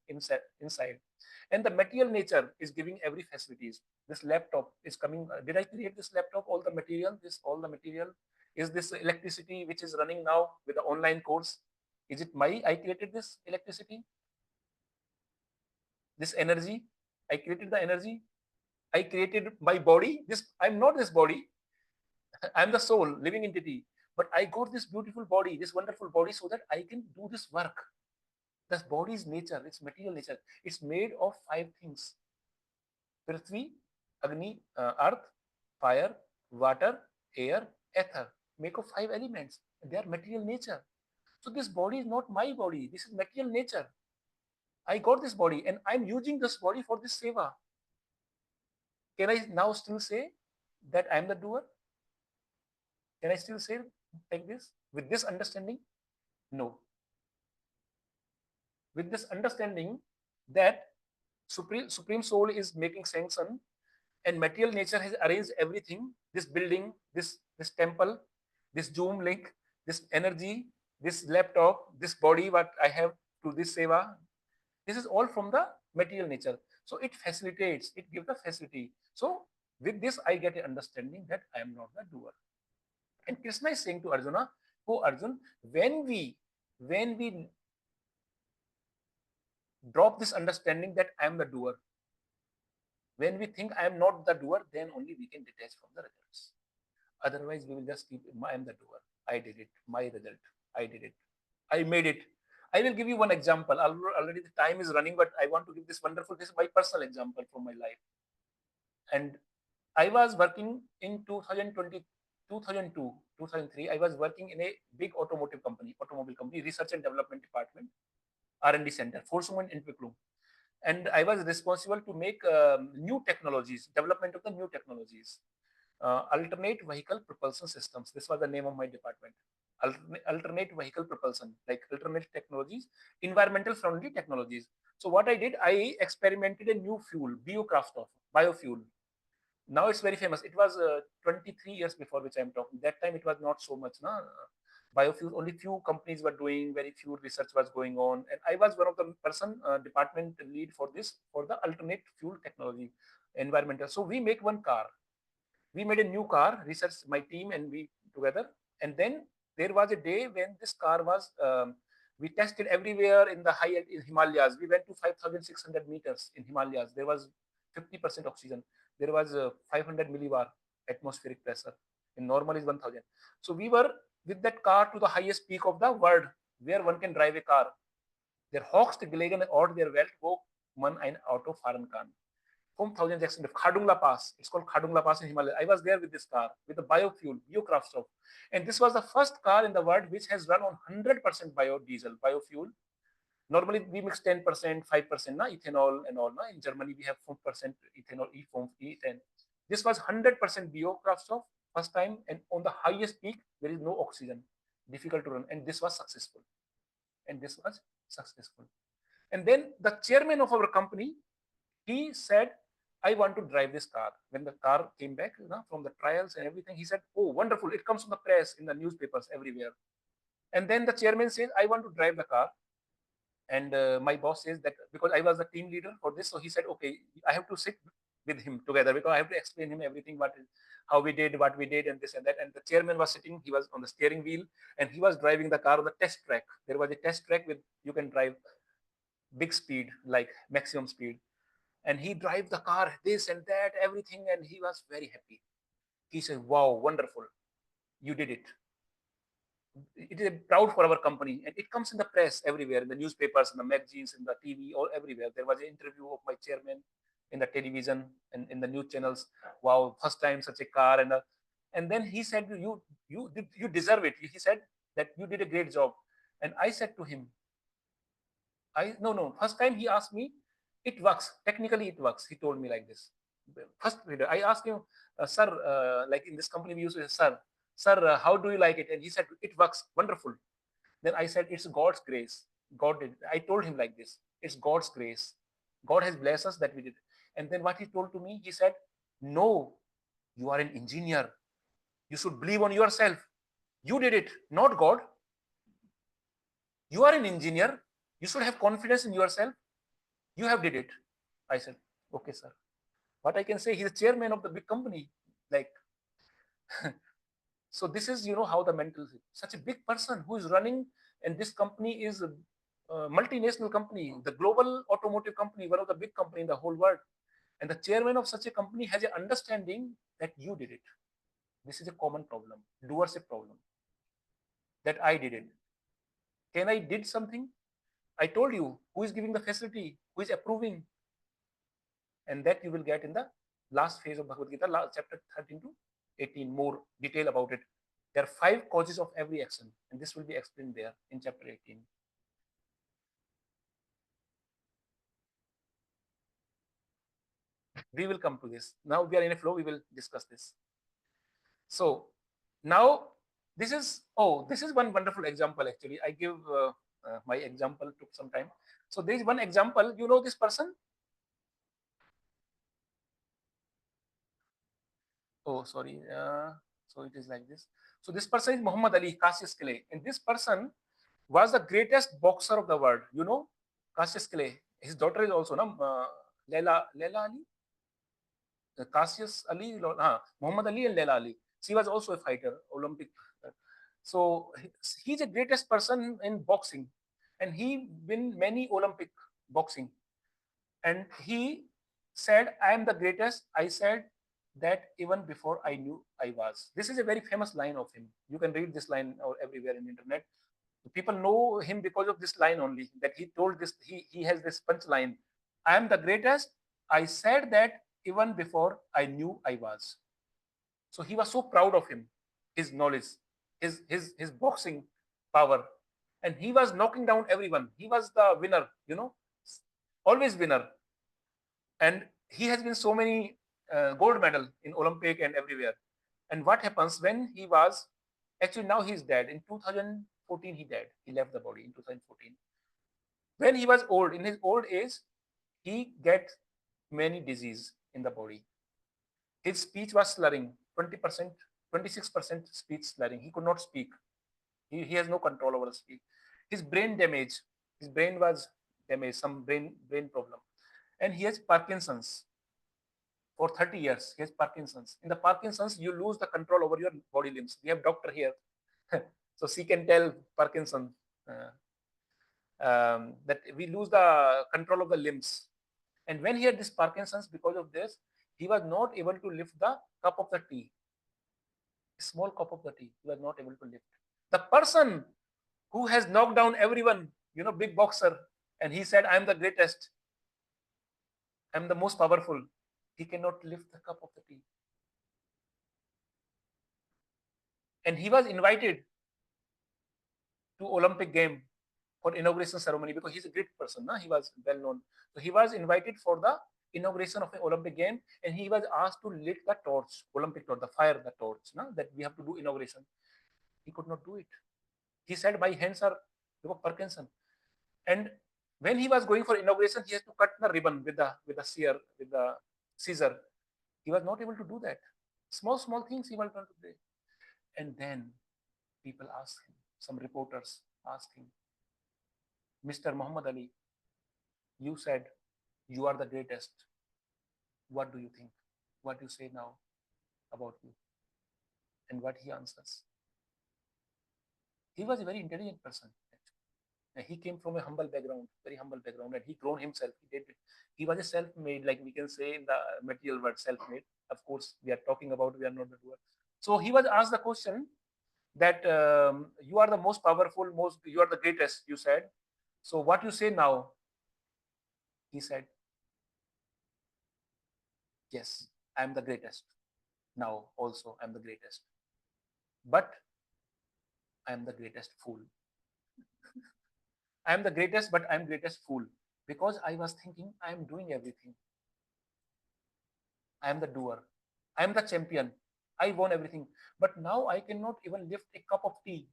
inside. And the material nature is giving every facilities. This laptop is coming. Did I create this laptop? All the material, all the material is this electricity which is running now with the online course. Is it I created this electricity? This energy? I created the energy. I created my body. I'm not this body. I'm the soul, living entity. But I got this beautiful body, this wonderful body, so that I can do this work. This body's nature, its material nature. It's made of 5 things: Prithvi, Agni, earth, fire, water, air, ether. Make of 5 elements. They are material nature. So this body is not my body. This is material nature. I got this body, and I'm using this body for this seva. Can I now still say that I'm the doer? Can I still say like this with this understanding? No. With this understanding that Supreme Soul is making sanction, and material nature has arranged everything, this building, this temple, this Zoom link, this energy, this laptop, this body, what I have to this seva, this is all from the material nature. So it facilitates, it gives the facility. So with this, I get an understanding that I am not the doer. And Krishna is saying to Arjuna, oh Arjun, when we drop this understanding that I am the doer, when we think I am not the doer, then only we can detach from the results. Otherwise, we will just keep, I am the doer. I did it. My result. I did it. I made it. I will give you one example. Already the time is running, but I want to give this is my personal example from my life. And I was working in 2020, 2002, 2003. I was working in a big automobile company, research and development department, R&D center, Forsungen Entwicklung. And I was responsible to make new technologies, development of the new technologies. Alternate vehicle propulsion systems. This was the name of my department. Alternate vehicle propulsion, like alternate technologies, environmental friendly technologies. So what I did, I experimented a new fuel, biofuel. Now it's very famous. It was 23 years before which I'm talking. That time it was not so much. Biofuels, only few companies were doing, very few research was going on. And I was one of the department lead for this, for the alternate fuel technology, environmental. So we make one car. We made a new car, research, my team and we together. And then there was a day when this car was, we tested everywhere in the high in Himalayas. We went to 5,600 meters in Himalayas. There was 50% oxygen. There was 500 millibar atmospheric pressure. In normal is 1,000. So we were with that car to the highest peak of the world where one can drive a car. Der hoogste gelegen ort der Welt, wo man ein Auto fahren kann. From 1,600, 𝗂𝗏𝗏 Pass. It's called 𝗂𝗏𝗏 Pass in Himalaya. I was there with this car, with the biofuel, biokraftstoff. And this was the first car in the world which has run on 100% biofuel. Normally we mix 10%, 5%, ethanol and all. In Germany we have 4% ethanol, E10. This was 100% biokraftstoff, first time, and on the highest peak, there is no oxygen, difficult to run. And this was successful. And then the chairman of our company, he said, I want to drive this car. When the car came back from the trials and everything, he said, oh, wonderful. It comes from the press, in the newspapers, everywhere. And then the chairman says, I want to drive the car. And my boss says that, because I was the team leader for this, so he said, okay, I have to sit with him together because I have to explain him everything, how we did, what we did, and this and that. And the chairman was sitting, he was on the steering wheel, and he was driving the car on the test track. There was a test track with, you can drive big speed, like maximum speed. And he drive the car, this and that, everything, and he was very happy. He said, wow, wonderful, you did it. it is proud for our company, and it comes in the press everywhere, in the newspapers, in the magazines, in the TV, or everywhere. There was an interview of my chairman in the television and in the news channels. Wow, first time such a car, and then he said, you deserve it. He said that you did a great job, and I said to him, no. First time he asked me, it works. Technically, it works. He told me like this. First, I asked him, sir, like in this company we used to say, sir, how do you like it? And he said, it works, wonderful. Then I said, it's God's grace. God did. I told him like this, it's God's grace. God has blessed us that we did. And then what he told to me, he said, no, you are an engineer. You should believe on yourself. You did it, not God. You are an engineer. You should have confidence in yourself. You have did it. I said, okay, sir. What I can say, he's the chairman of the big company. Like, so this is, how the mental, such a big person who is running, and this company is a multinational company, the global automotive company, one of the big company in the whole world. And the chairman of such a company has an understanding that you did it. This is a common problem, doership problem, that I did it. Can I did something? I told you who is giving the facility, who is approving, and that you will get in the last phase of Bhagavad Gita, chapter 13 to 18, more detail about it. There are 5 causes of every action, and this will be explained there in chapter 18. We will come to this. Now we are in a flow, we will discuss this. So now this is one wonderful example. Actually, I give my example, took some time. So there is one example, this person. Oh, sorry. So it is like this. So this person is Muhammad Ali, 𝗬𝗏, and this person was the greatest boxer of the world. 𝗬𝗏. His daughter is also Layla Ali, Muhammad Ali and Layla Ali. She was also a fighter, Olympic. So he's the greatest person in boxing, and he win many Olympic boxing. And he said, I am the greatest. I said that even before I knew I was. This is a very famous line of him. You can read this line everywhere in the internet. People know him because of this line only, that he told this, he has this punch line. I am the greatest. I said that even before I knew I was. So he was so proud of him, his knowledge, his boxing power. And he was knocking down everyone. He was the winner, always winner. And he has been so many gold medal in Olympic and everywhere. And what happens when he was, actually now he's dead. In 2014 he died. He left the body in 2014. When he was old, in his old age, he get many disease in the body. His speech was slurring, 20%, 26% speech slurring. He could not speak. He has no control over the speech. His brain damage. His brain was damaged, some brain problem. And he has Parkinson's. For 30 years, he has Parkinson's. In the Parkinson's, you lose the control over your body limbs. We have doctor here. So she can tell Parkinson that we lose the control of the limbs. And when he had this Parkinson's, because of this, he was not able to lift the cup of the tea. A small cup of the tea, he was not able to lift. The person who has knocked down everyone, big boxer, and he said, I'm the greatest. I'm the most powerful. He cannot lift the cup of the tea. And he was invited to Olympic game for inauguration ceremony because he's a great person. He was well known. So he was invited for the inauguration of an Olympic game, and he was asked to lit the torch, Olympic torch, the fire, the torch, that we have to do inauguration. He could not do it. He said, my hands are Parkinson. And when he was going for inauguration, he has to cut the ribbon with the scissor. He was not able to do that. Small things he was trying to do. And then people asked him, some reporters asked him, Mr. Muhammad Ali, you said you are the greatest. What do you think? What do you say now about you? And what he answers. He was a very intelligent person. And he came from a humble background, very humble background, and he grown himself. He was a self-made, like we can say in the material word, self-made. Of course, we are talking about, we are not the doer. So he was asked the question that you are the most powerful, you are the greatest, you said. So what you say now? He said, yes, I am the greatest. Now also I am the greatest. But I am the greatest fool. I am the greatest, but I am greatest fool. Because I was thinking I am doing everything. I am the doer. I am the champion. I won everything. But now I cannot even lift a cup of tea.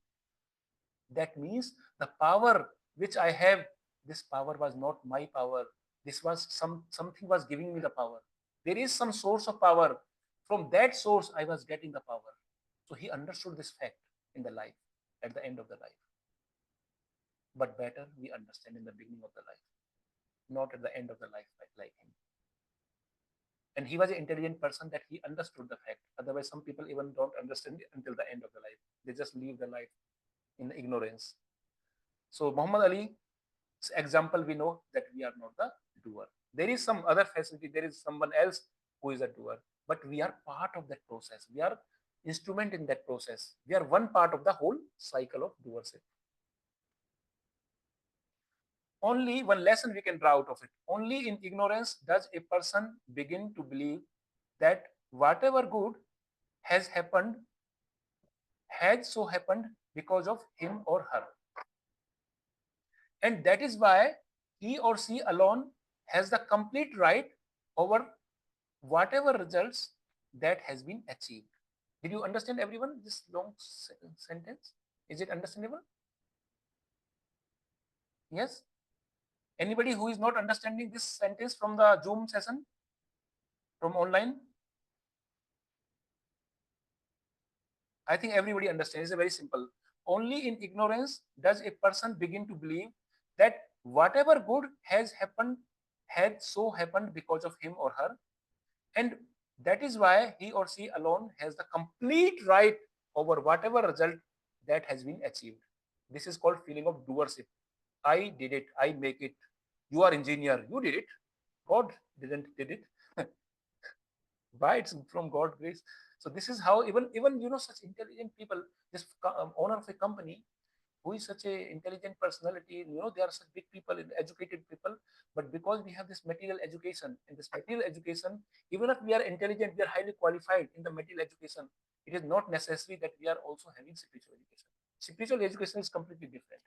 That means the power which I have, this power was not my power. This was something was giving me the power. There is some source of power. From that source, I was getting the power. So he understood this fact in the life, at the end of the life. But better we understand in the beginning of the life, not at the end of the life like him. And he was an intelligent person that he understood the fact. Otherwise, some people even don't understand it until the end of the life. They just leave the life in ignorance. So Muhammad Ali's example, we know that we are not the doer. There is some other facility. There is someone else who is a doer, but we are part of that process. We are instrument in that process. We are one part of the whole cycle of doership. Only one lesson we can draw out of it. Only in ignorance does a person begin to believe that whatever good has happened has so happened because of him or her. And that is why he or she alone has the complete right over whatever results that has been achieved. Did you understand, everyone, this long sentence? Is it understandable? Yes? Anybody who is not understanding this sentence from the Zoom session, from online? I think everybody understands. It's very simple. Only in ignorance does a person begin to believe that whatever good has happened had so happened because of him or her. And that is why he or she alone has the complete right over whatever result that has been achieved. This is called feeling of doership. I did it. I make it. You are engineer. You did it. God didn't did it. Why? It's from God's grace. So this is how even such intelligent people, this owner of a company who is such a intelligent personality, they are such big people, educated people, but because we have this material education, in this material education, even if we are intelligent, we are highly qualified in the material education, it is not necessary that we are also having spiritual education. Spiritual education is completely different.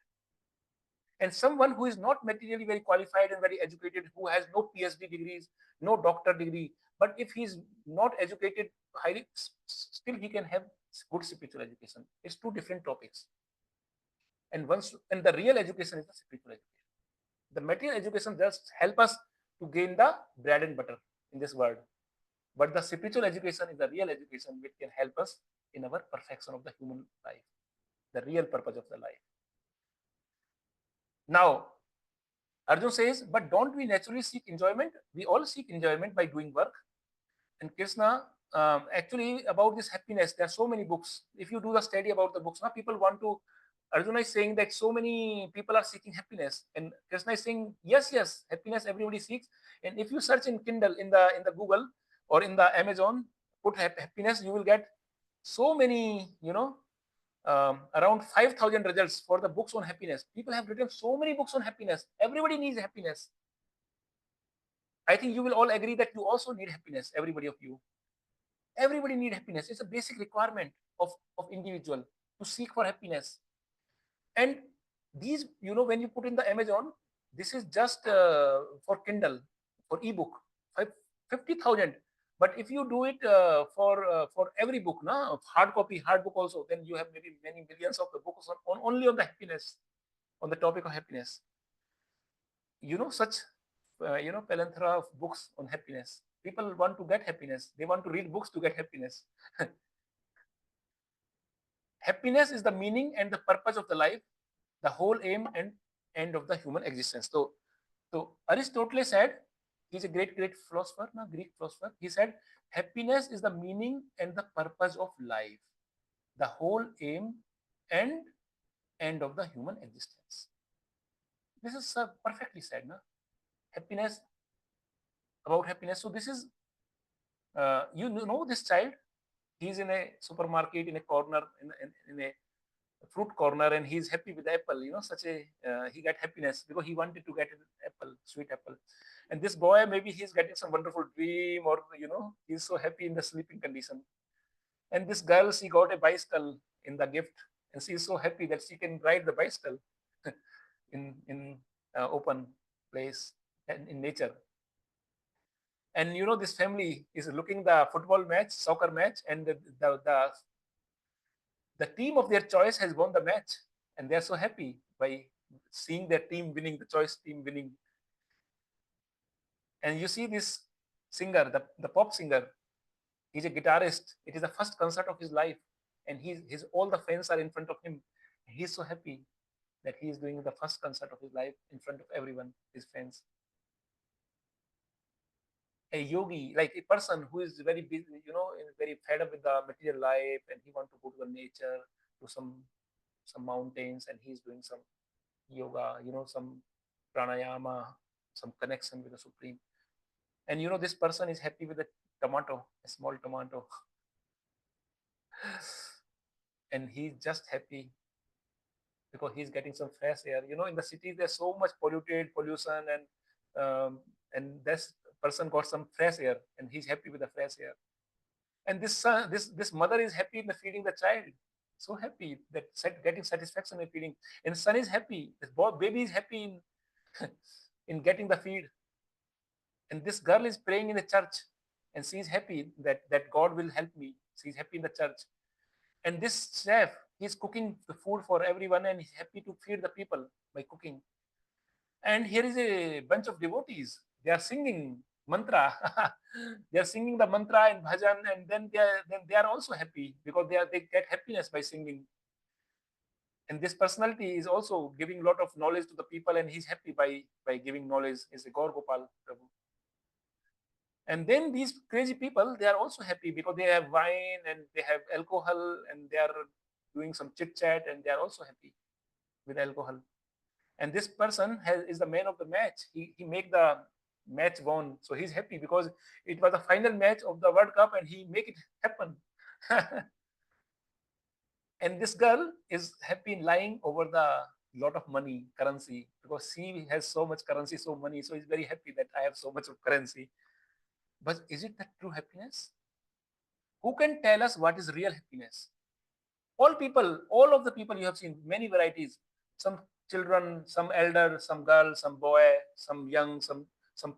And someone who is not materially very qualified and very educated, who has no PhD degrees, no doctor degree, but if he's not educated highly, still he can have good spiritual education. It's two different topics. And the real education is the spiritual education. The material education just help us to gain the bread and butter in this world. But the spiritual education is the real education which can help us in our perfection of the human life, the real purpose of the life. Now, Arjun says, but don't we naturally seek enjoyment? We all seek enjoyment by doing work. And Krishna, actually, about this happiness, there are so many books. If you do the study about the books, now people want to. Arjuna is saying that so many people are seeking happiness, and Krishna is saying, yes, happiness everybody seeks. And if you search in Kindle, in the Google or in the Amazon, put happiness, you will get so many, around 5,000 results for the books on happiness. People have written so many books on happiness. Everybody needs happiness. I think you will all agree that you also need happiness, everybody of you. Everybody needs happiness. It's a basic requirement of individual to seek for happiness. And these, when you put in the Amazon, this is just for Kindle, for ebook, 50,000. But if you do it for every book, hard book also, then you have maybe many millions of the books only on the happiness, on the topic of happiness. Such plethora of books on happiness. People want to get happiness. They want to read books to get happiness. Happiness is the meaning and the purpose of the life, the whole aim and end of the human existence. So Aristotle said, he's a great philosopher, Greek philosopher. He said, happiness is the meaning and the purpose of life, the whole aim and end of the human existence. This is perfectly said, happiness, about happiness. So this is, this child, He's in a supermarket in a corner, in a fruit corner, and he's happy with the apple. He got happiness because he wanted to get an apple, sweet apple. And this boy, maybe he's getting some wonderful dream, or he's so happy in the sleeping condition. And this girl, she got a bicycle in the gift, and she's so happy that she can ride the bicycle in open place and in nature. And this family is looking the football match, soccer match, and the team of their choice has won the match, and they're so happy by seeing their team winning, the choice team winning. And you see this singer, the pop singer, he's a guitarist. It is the first concert of his life, and his all the fans are in front of him. He's so happy that he is doing the first concert of his life in front of everyone, his fans. A yogi, like a person who is very busy, very fed up with the material life, and he wants to go to the nature, to some mountains, and he's doing some yoga, some pranayama, some connection with the Supreme. And this person is happy with a tomato, a small tomato. And he's just happy because he's getting some fresh air. In the cities, there's so much pollution, and this person got some fresh air, and he's happy with the fresh air. And this mother is happy in the feeding the child, so happy that getting satisfaction in feeding. And son is happy, this baby is happy in in getting the feed. And this girl is praying in the church, and she's happy that God will help me. She's happy in the church. And this chef, he's cooking the food for everyone, and he's happy to feed the people by cooking. And here is a bunch of devotees. They are singing mantra. They are singing the mantra and bhajan, and then they are also happy because they get happiness by singing. And this personality is also giving a lot of knowledge to the people, and he's happy by giving knowledge. Is a 𝗍𝗶𝗵𝗏 Prabhu. And then these crazy people, they are also happy because they have wine and they have alcohol, and they are doing some chit chat, and they are also happy with alcohol. And this person is the man of the match. He make the match won, so he's happy because it was the final match of the World Cup, and he make it happen. And this girl is happy in lying over the lot of money, currency, because she has so much currency, so money, so he's very happy that I have so much of currency. But is it the true happiness? Who can tell us what is real happiness? All of the people you have seen, many varieties, some children, some elder, some girl, some boy, some young, some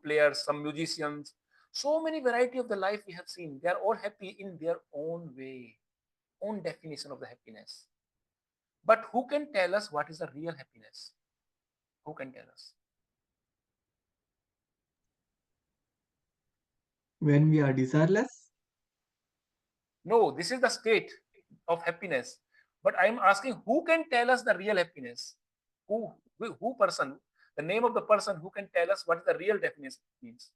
players, some musicians. So many variety of the life we have seen. They are all happy in their own way, own definition of the happiness. But who can tell us what is the real happiness? Who can tell us? When we are desireless? No, this is the state of happiness. But I'm asking, who can tell us the real happiness? Who person? The name of the person who can tell us what the real definition means.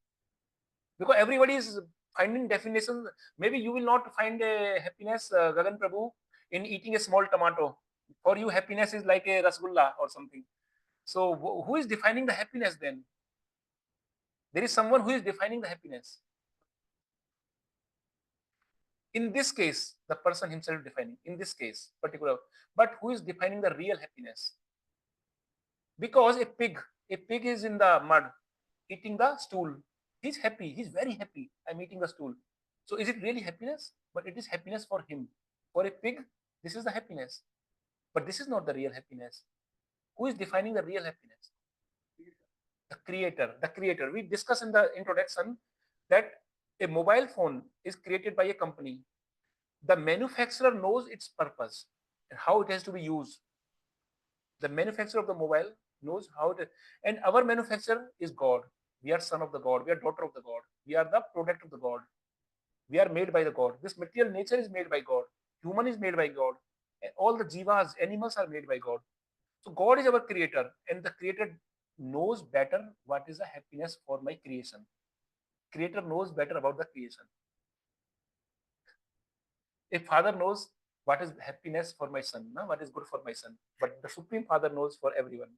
Because everybody is finding definitions. Maybe you will not find a happiness, Gagan Prabhu, in eating a small tomato. For you, happiness is like a rasgulla or something. So who is defining the happiness then? There is someone who is defining the happiness. In this case, the person himself defining, in this case, particular. But who is defining the real happiness? Because a pig is in the mud, eating the stool. He's happy, he's very happy. I'm eating the stool. So is it really happiness? But it is happiness for him. For a pig, this is the happiness. But this is not the real happiness. Who is defining the real happiness? The creator. The creator. We discussed in the introduction that a mobile phone is created by a company. The manufacturer knows its purpose and how it has to be used. The manufacturer of the mobile knows how to, and our manufacturer is God. We are son of the God. We are daughter of the God. We are the product of the God. We are made by the God. This material nature is made by God. Human is made by God. And all the jivas, animals are made by God. So God is our creator, and the creator knows better what is the happiness for my creation. Creator knows better about the creation. A father knows what is happiness for my son, what is good for my son. But the Supreme Father knows for everyone.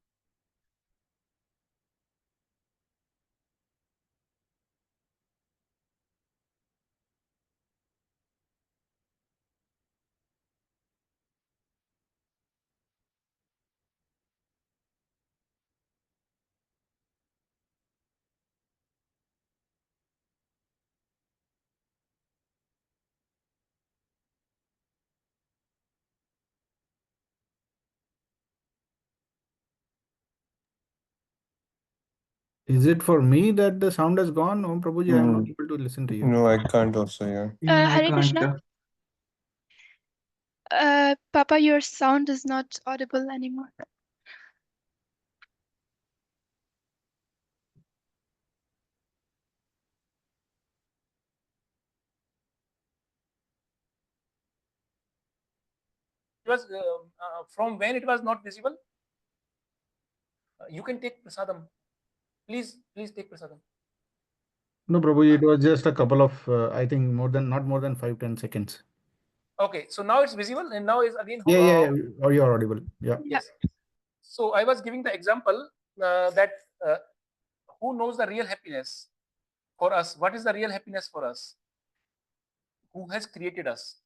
Is it for me that the sound has gone? Om Prabhuji, I am not able to listen to you. No, I can't also, yeah. I Hare can't. Krishna. Papa, your sound is not audible anymore. It was from when it was not visible. You can take prasadam. Please take prasadam. No, Prabhuji, it was just a couple of, I think not more than 5-10 seconds. Okay, so now it's visible, and now is again. Yeah. Oh, you are audible. Yeah. Yes. So I was giving the example that who knows the real happiness for us? What is the real happiness for us? Who has created us?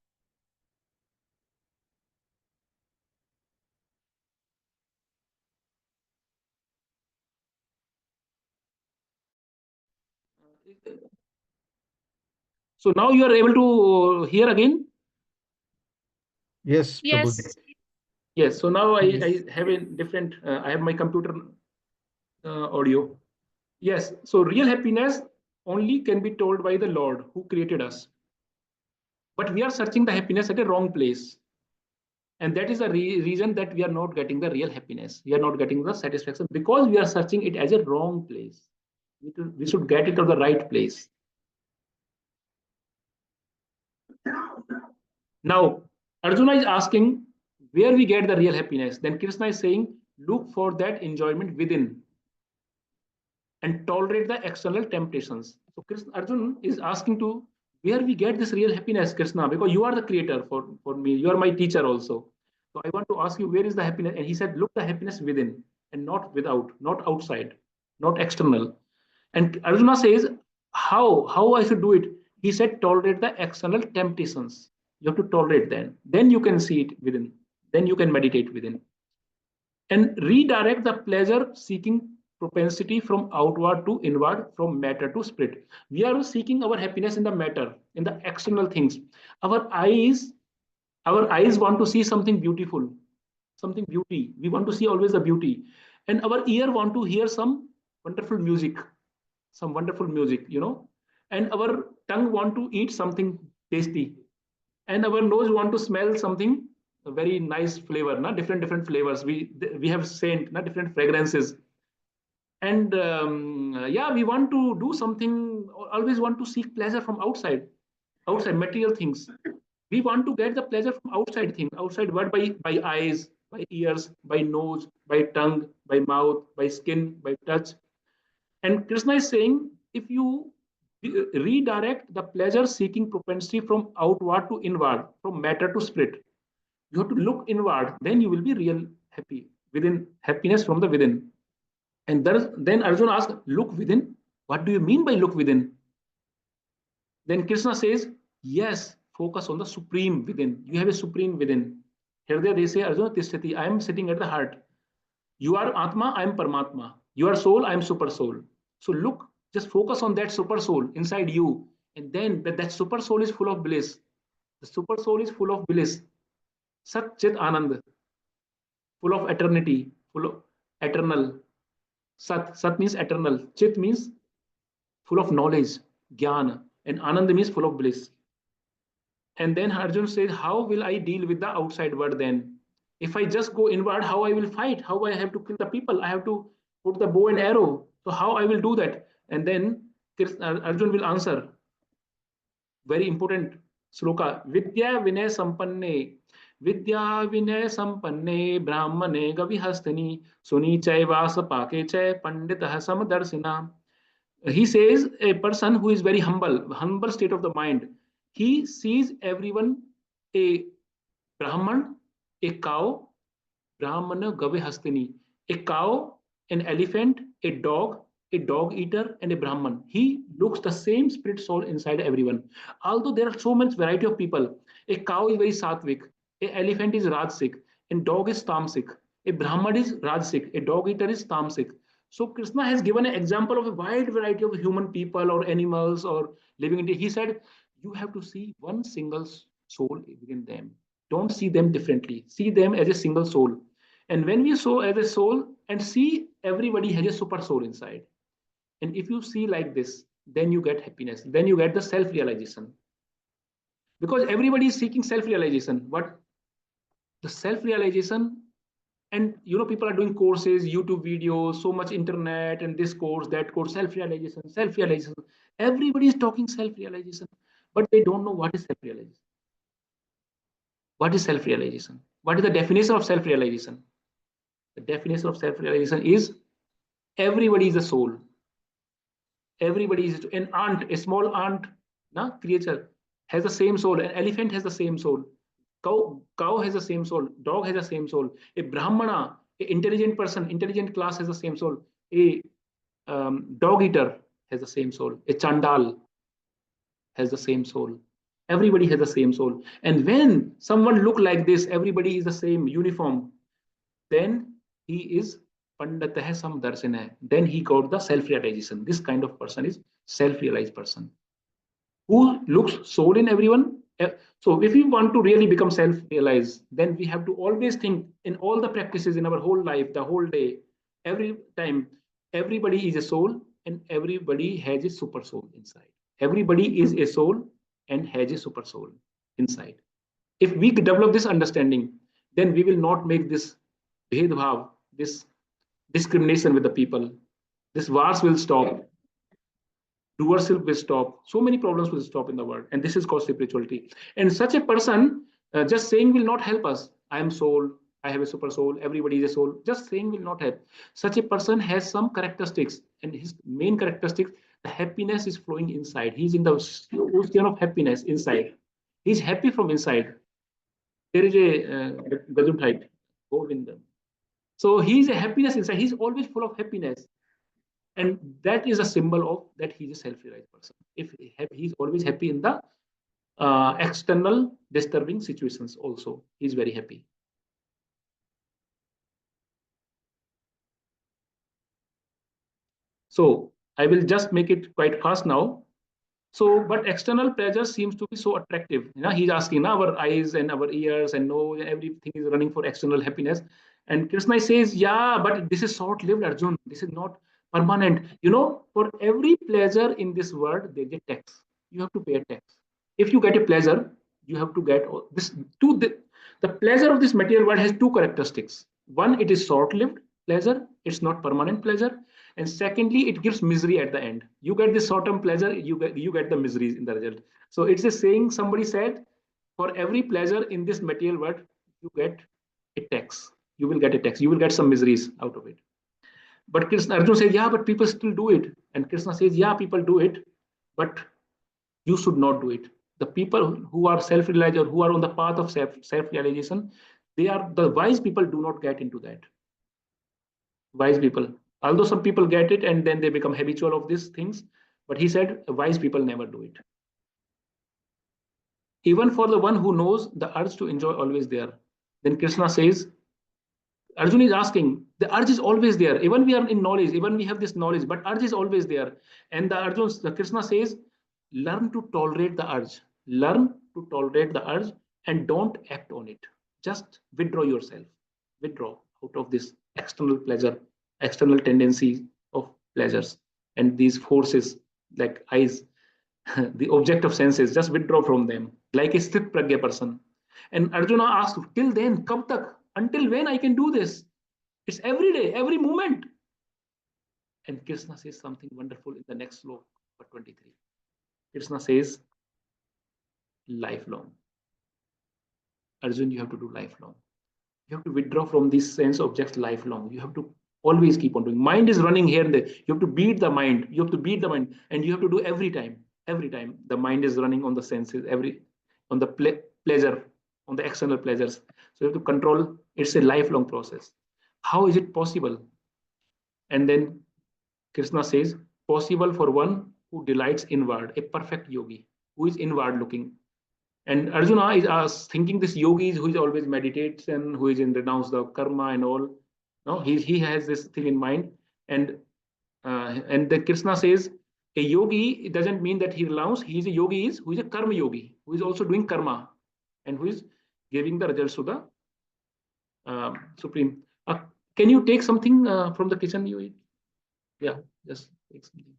So now you are able to hear again? Yes, Yes. Prabhuji. Yes. So now Yes. I have a different, I have my computer audio. Yes. So real happiness only can be told by the Lord who created us. But we are searching the happiness at a wrong place. And that is the reason that we are not getting the real happiness. We are not getting the satisfaction because we are searching it as a wrong place. We should get it to the right place. Now, Arjuna is asking where we get the real happiness. Then Krishna is saying, look for that enjoyment within and tolerate the external temptations. So Arjuna is asking to where we get this real happiness, Krishna, because you are the creator for me. You are my teacher also. So I want to ask you, where is the happiness? And he said, look the happiness within and not without, not outside, not external. And Arjuna says, how I should do it? He said, tolerate the external temptations. You have to tolerate them. Then you can see it within. Then you can meditate within. And redirect the pleasure-seeking propensity from outward to inward, from matter to spirit. We are seeking our happiness in the matter, in the external things. Our eyes want to see something beautiful, something beauty. We want to see always the beauty. And our ear want to hear some wonderful music, and our tongue want to eat something tasty, and our nose want to smell something very nice flavor, different flavors. We have scent, different fragrances, and we want to do something. Always want to seek pleasure from outside material things. We want to get the pleasure from outside world, by eyes, by ears, by nose, by tongue, by mouth, by skin, by touch. And Krishna is saying, if you redirect the pleasure-seeking propensity from outward to inward, from matter to spirit, you have to look inward. Then you will be real happy, within happiness from the within. And then Arjuna asks, look within. What do you mean by look within? Then Krishna says, yes, focus on the supreme within. You have a supreme within. Hridaya they say, Arjuna Tishtati, I am sitting at the heart. You are Atma, I am Paramatma. You are soul, I am super soul. So look, just focus on that super soul inside you. And then that super soul is full of bliss. The super soul is full of bliss. Sat Chit Anand. Full of eternity, full of eternal. Sat means eternal. Chit means full of knowledge, Gyan. And Anand means full of bliss. And then Arjuna says, how will I deal with the outside world then? If I just go inward, how I will fight? How I have to kill the people? I have to put the bow and arrow. So how I will do that? And then Arjuna will answer. Very important sloka. Vidya Vinay Sampanne. Vidya Vinay Sampanne Brahmane Gavihastani Suni Chaivasa Pakeche Panditah Samadarsina. He says a person who is very humble state of the mind. He sees everyone a Brahman, a cow, Brahmana Gavihastani, a cow, an elephant, a dog eater, and a Brahman. He looks the same spirit soul inside everyone. Although there are so much variety of people, a cow is very sattvic, a elephant is rajasic, and dog is tamasic, a Brahman is rajasic, a dog eater is tamasic. So Krishna has given an example of a wide variety of human people or animals or living entities. He said, you have to see one single soul within them. Don't see them differently. See them as a single soul. And when we saw as a soul and see everybody has a super soul inside. And if you see like this, then you get happiness. Then you get the self-realization. Because everybody is seeking self-realization. But the self-realization, and people are doing courses, YouTube videos, so much internet, and this course, that course, self-realization, self-realization. Everybody is talking self-realization, but they don't know what is self-realization. What is self-realization? What is the definition of self-realization? The definition of self-realization is everybody is a soul. Everybody is an ant, a small ant, creature has the same soul. An elephant has the same soul. Cow has the same soul. Dog has the same soul. A brahmana, an intelligent person, intelligent class has the same soul. A dog eater has the same soul. A chandal has the same soul. Everybody has the same soul. And when someone look like this, everybody is the same uniform, then he is pandatah samdarsana. Then he got the self-realization. This kind of person is self-realized person who looks soul in everyone. So if we want to really become self-realized, then we have to always think in all the practices in our whole life, the whole day, every time, everybody is a soul and everybody has a super soul inside. Everybody is a soul and has a super soul inside. If we develop this understanding, then we will not make this bhedbhav, this discrimination with the people. This wars will stop. Doership will stop. So many problems will stop in the world. And this is called spirituality. And such a person, just saying will not help us. I am soul. I have a super soul. Everybody is a soul. Just saying will not help. Such a person has some characteristics. And his main characteristic, the happiness is flowing inside. He's in the ocean of happiness inside. He's happy from inside. There is a Gesundheit, Govinda. So he's a happiness inside. He's always full of happiness. And that is a symbol of that he's a self-realized person. If he's always happy in the external disturbing situations also, he's very happy. So I will just make it quite fast now. So, but external pleasure seems to be so attractive. He's asking, our eyes and our ears and nose, everything is running for external happiness. And Krishna says, yeah, but this is short-lived, Arjun. This is not permanent. For every pleasure in this world, there's a tax. You have to pay a tax. If you get a pleasure, you have to get this. The pleasure of this material world has two characteristics. One, it is short-lived pleasure. It's not permanent pleasure. And secondly, it gives misery at the end. You get this short-term pleasure, you get the miseries in the result. So it's a saying somebody said, for every pleasure in this material world, you get a tax. You will get a tax. You will get some miseries out of it. But Arjuna says, yeah, but people still do it. And Krishna says, yeah, people do it, but you should not do it. The people who are self-realized or who are on the path of self-realization, they are the wise people. Do not get into that. Wise people. Although some people get it and then they become habitual of these things, but he said wise people never do it. Even for the one who knows, the urge to enjoy always there. Then Krishna says, Arjuna is asking, the urge is always there. Even we are in knowledge, even we have this knowledge, but urge is always there. And the Krishna says, learn to tolerate the urge. Learn to tolerate the urge and don't act on it. Just withdraw yourself. Withdraw out of this external pleasure, external tendency of pleasures, and these forces like eyes, the object of senses, just withdraw from them like a sthit pragya person. And Arjuna asked, till then, kab tak? Until when I can do this? It's every day, every moment. And Krishna says something wonderful in the next sloka, 23. Krishna says, lifelong. Arjuna, you have to do lifelong. You have to withdraw from these sense objects lifelong. You have to always keep on doing. Mind is running here and there. You have to beat the mind. You have to beat the mind, and you have to do every time. Every time the mind is running on the senses, on the pleasure, on the external pleasures. So you have to control. It's a lifelong process. How is it possible? And then Krishna says, possible for one who delights inward, a perfect yogi who is inward looking. And Arjuna is thinking this yogi is who is always meditates and who is in renounce the karma and all. No, he has this thing in mind. And the Krishna says, a yogi, it doesn't mean that he renounces. He is a yogi who is a karma yogi, who is also doing karma and who is giving the results to the Supreme. Can you take something from the kitchen you eat? Yeah, just take something.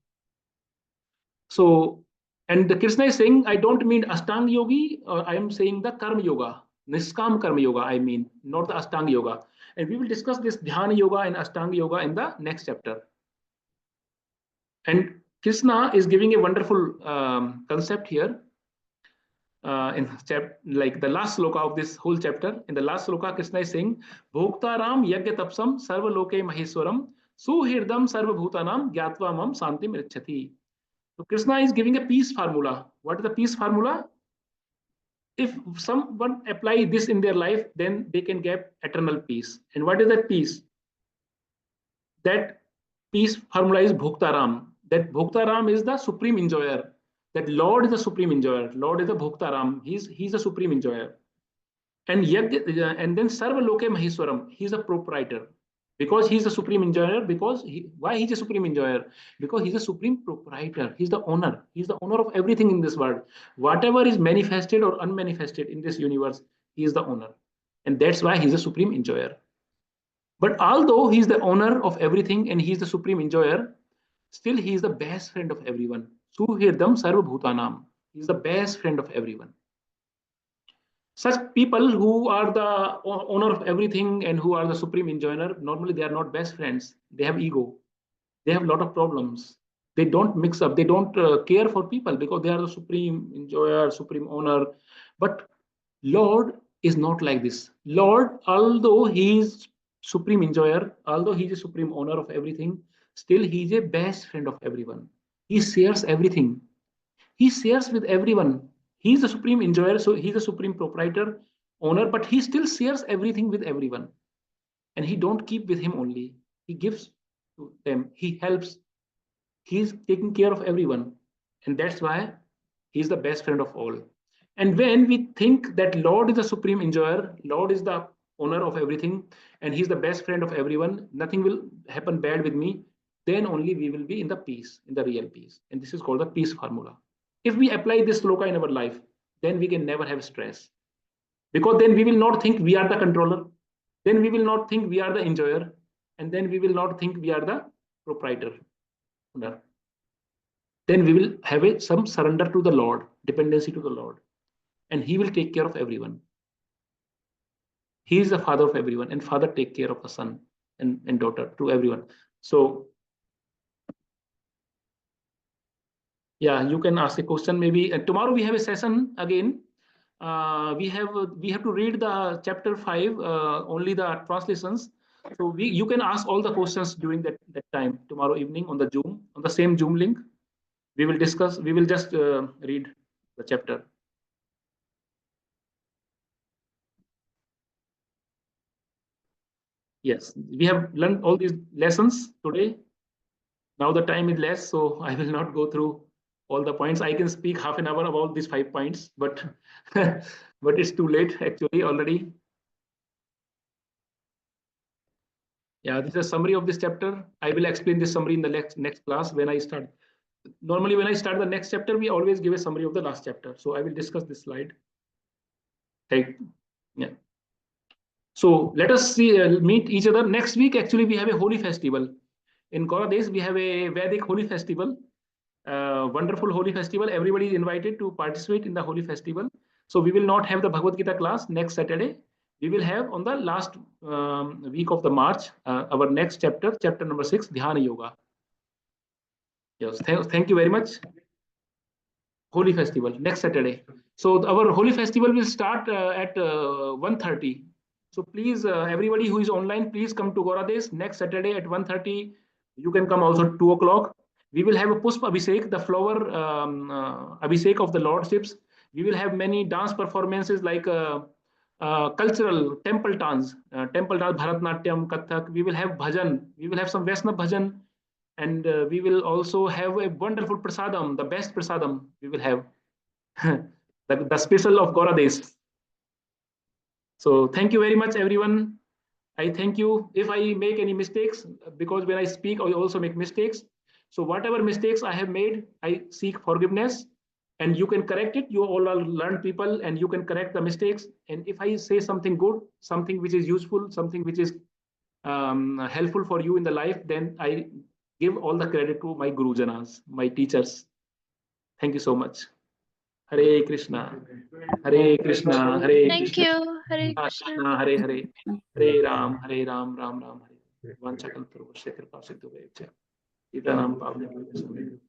So, and Krishna is saying, I don't mean Ashtanga Yogi, or I am saying the Karma Yoga, Niskam Karma Yoga, I mean, not the Ashtanga Yoga. And we will discuss this Dhyana Yoga and Ashtanga Yoga in the next chapter. And Krishna is giving a wonderful concept here. In like the last sloka of this whole chapter, in the last sloka, Krishna is saying, Bhoktaram 𝗟𝗶𝗳𝗏 𝗟𝗏𝗀𝗶 maheswaram suhirdam sarvabhutanam gyatva mam santim ricchati. So Krishna is giving a peace formula. What is the peace formula? If someone apply this in their life, then they can get eternal peace. And what is that peace? That peace formula is Bhoktaram. That Bhoktaram is the supreme enjoyer. That Lord is the supreme enjoyer. Lord is the Bhoktaram. He's the supreme enjoyer. And then Sarvaloke Maheswaram. He's a proprietor. Because he's the supreme enjoyer. Why he's a supreme enjoyer? Because he's a supreme proprietor. He's the owner. He's the owner of everything in this world. Whatever is manifested or unmanifested in this universe, he is the owner. And that's why he's a supreme enjoyer. But although he's the owner of everything and he's the supreme enjoyer, still he is the best friend of everyone. Suhirdam sarvabhutanam. He's the best friend of everyone. Such people who are the owner of everything and who are the supreme enjoyer, normally they are not best friends. They have ego. They have a lot of problems. They don't mix up. They don't care for people because they are the supreme enjoyer, supreme owner. But Lord is not like this. Lord, although he is supreme enjoyer, although he is a supreme owner of everything, still he is a best friend of everyone. He shares everything. He shares with everyone. He is the supreme enjoyer, so he's the supreme proprietor, owner, but he still shares everything with everyone. And he don't keep with him only. He gives to them. He helps. He's taking care of everyone. And that's why he's the best friend of all. And when we think that Lord is the supreme enjoyer, Lord is the owner of everything, and he's the best friend of everyone, nothing will happen bad with me, then only we will be in the peace, in the real peace. And this is called the peace formula. If we apply this sloka in our life, then we can never have stress. Because then we will not think we are the controller. Then we will not think we are the enjoyer. And then we will not think we are the proprietor. Then we will have some surrender to the Lord, dependency to the Lord. And he will take care of everyone. He is the father of everyone, and father take care of the son and daughter to everyone. So yeah, you can ask a question maybe. Tomorrow we have a session again. We have to read the chapter 5, only the translations. So you can ask all the questions during that time tomorrow evening on the Zoom, on the same Zoom link. We will discuss. We will just read the chapter. Yes, we have learned all these lessons today. Now the time is less, so I will not go through all the points. I can speak half an hour about these 5 points, but but it's too late actually already. Yeah, this is a summary of this chapter. I will explain this summary in the next class when I start. Normally, when I start the next chapter, we always give a summary of the last chapter. So I will discuss this slide. Right. Yeah. So let us see, meet each other next week. Actually, we have a holy festival. In 𝗂𝗏, we have a Vedic holy festival. Wonderful holy festival. Everybody is invited to participate in the holy festival. So we will not have the Bhagavad Gita class next Saturday. We will have on the last week of the March, our next chapter, chapter number 6, Dhyana Yoga. Yes, thank you very much. Holy festival next Saturday. So our holy festival will start at 1:30. So please, everybody who is online, please come to 𝗂𝗏 next Saturday at 1:30. You can come also 2 o'clock. We will have a �ពុષ્પ Abhishek, the flower abhishek of the lordships. We will have many dance performances like cultural temple dance, Bharatnatyam, Kathak. We will have bhajan. We will have some Vaishnava bhajan. And we will also have a wonderful prasadam, the best prasadam we will have, the special of 𝗂𝗏. So thank you very much, everyone. I thank you. If I make any mistakes, because when I speak, I also make mistakes. So whatever mistakes I have made, I seek forgiveness. And you can correct it. You all are learned people, and you can correct the mistakes. And if I say something good, something which is useful, something which is helpful for you in the life, then I give all the credit to my Gurujanas, my teachers. Thank you so much. Hare Krishna, Hare Krishna, Hare Thank Krishna, you. Hare Krishna. Hare Hare, Hare Ram, Ram Ram, Hare. 𝗏𝗏𝗏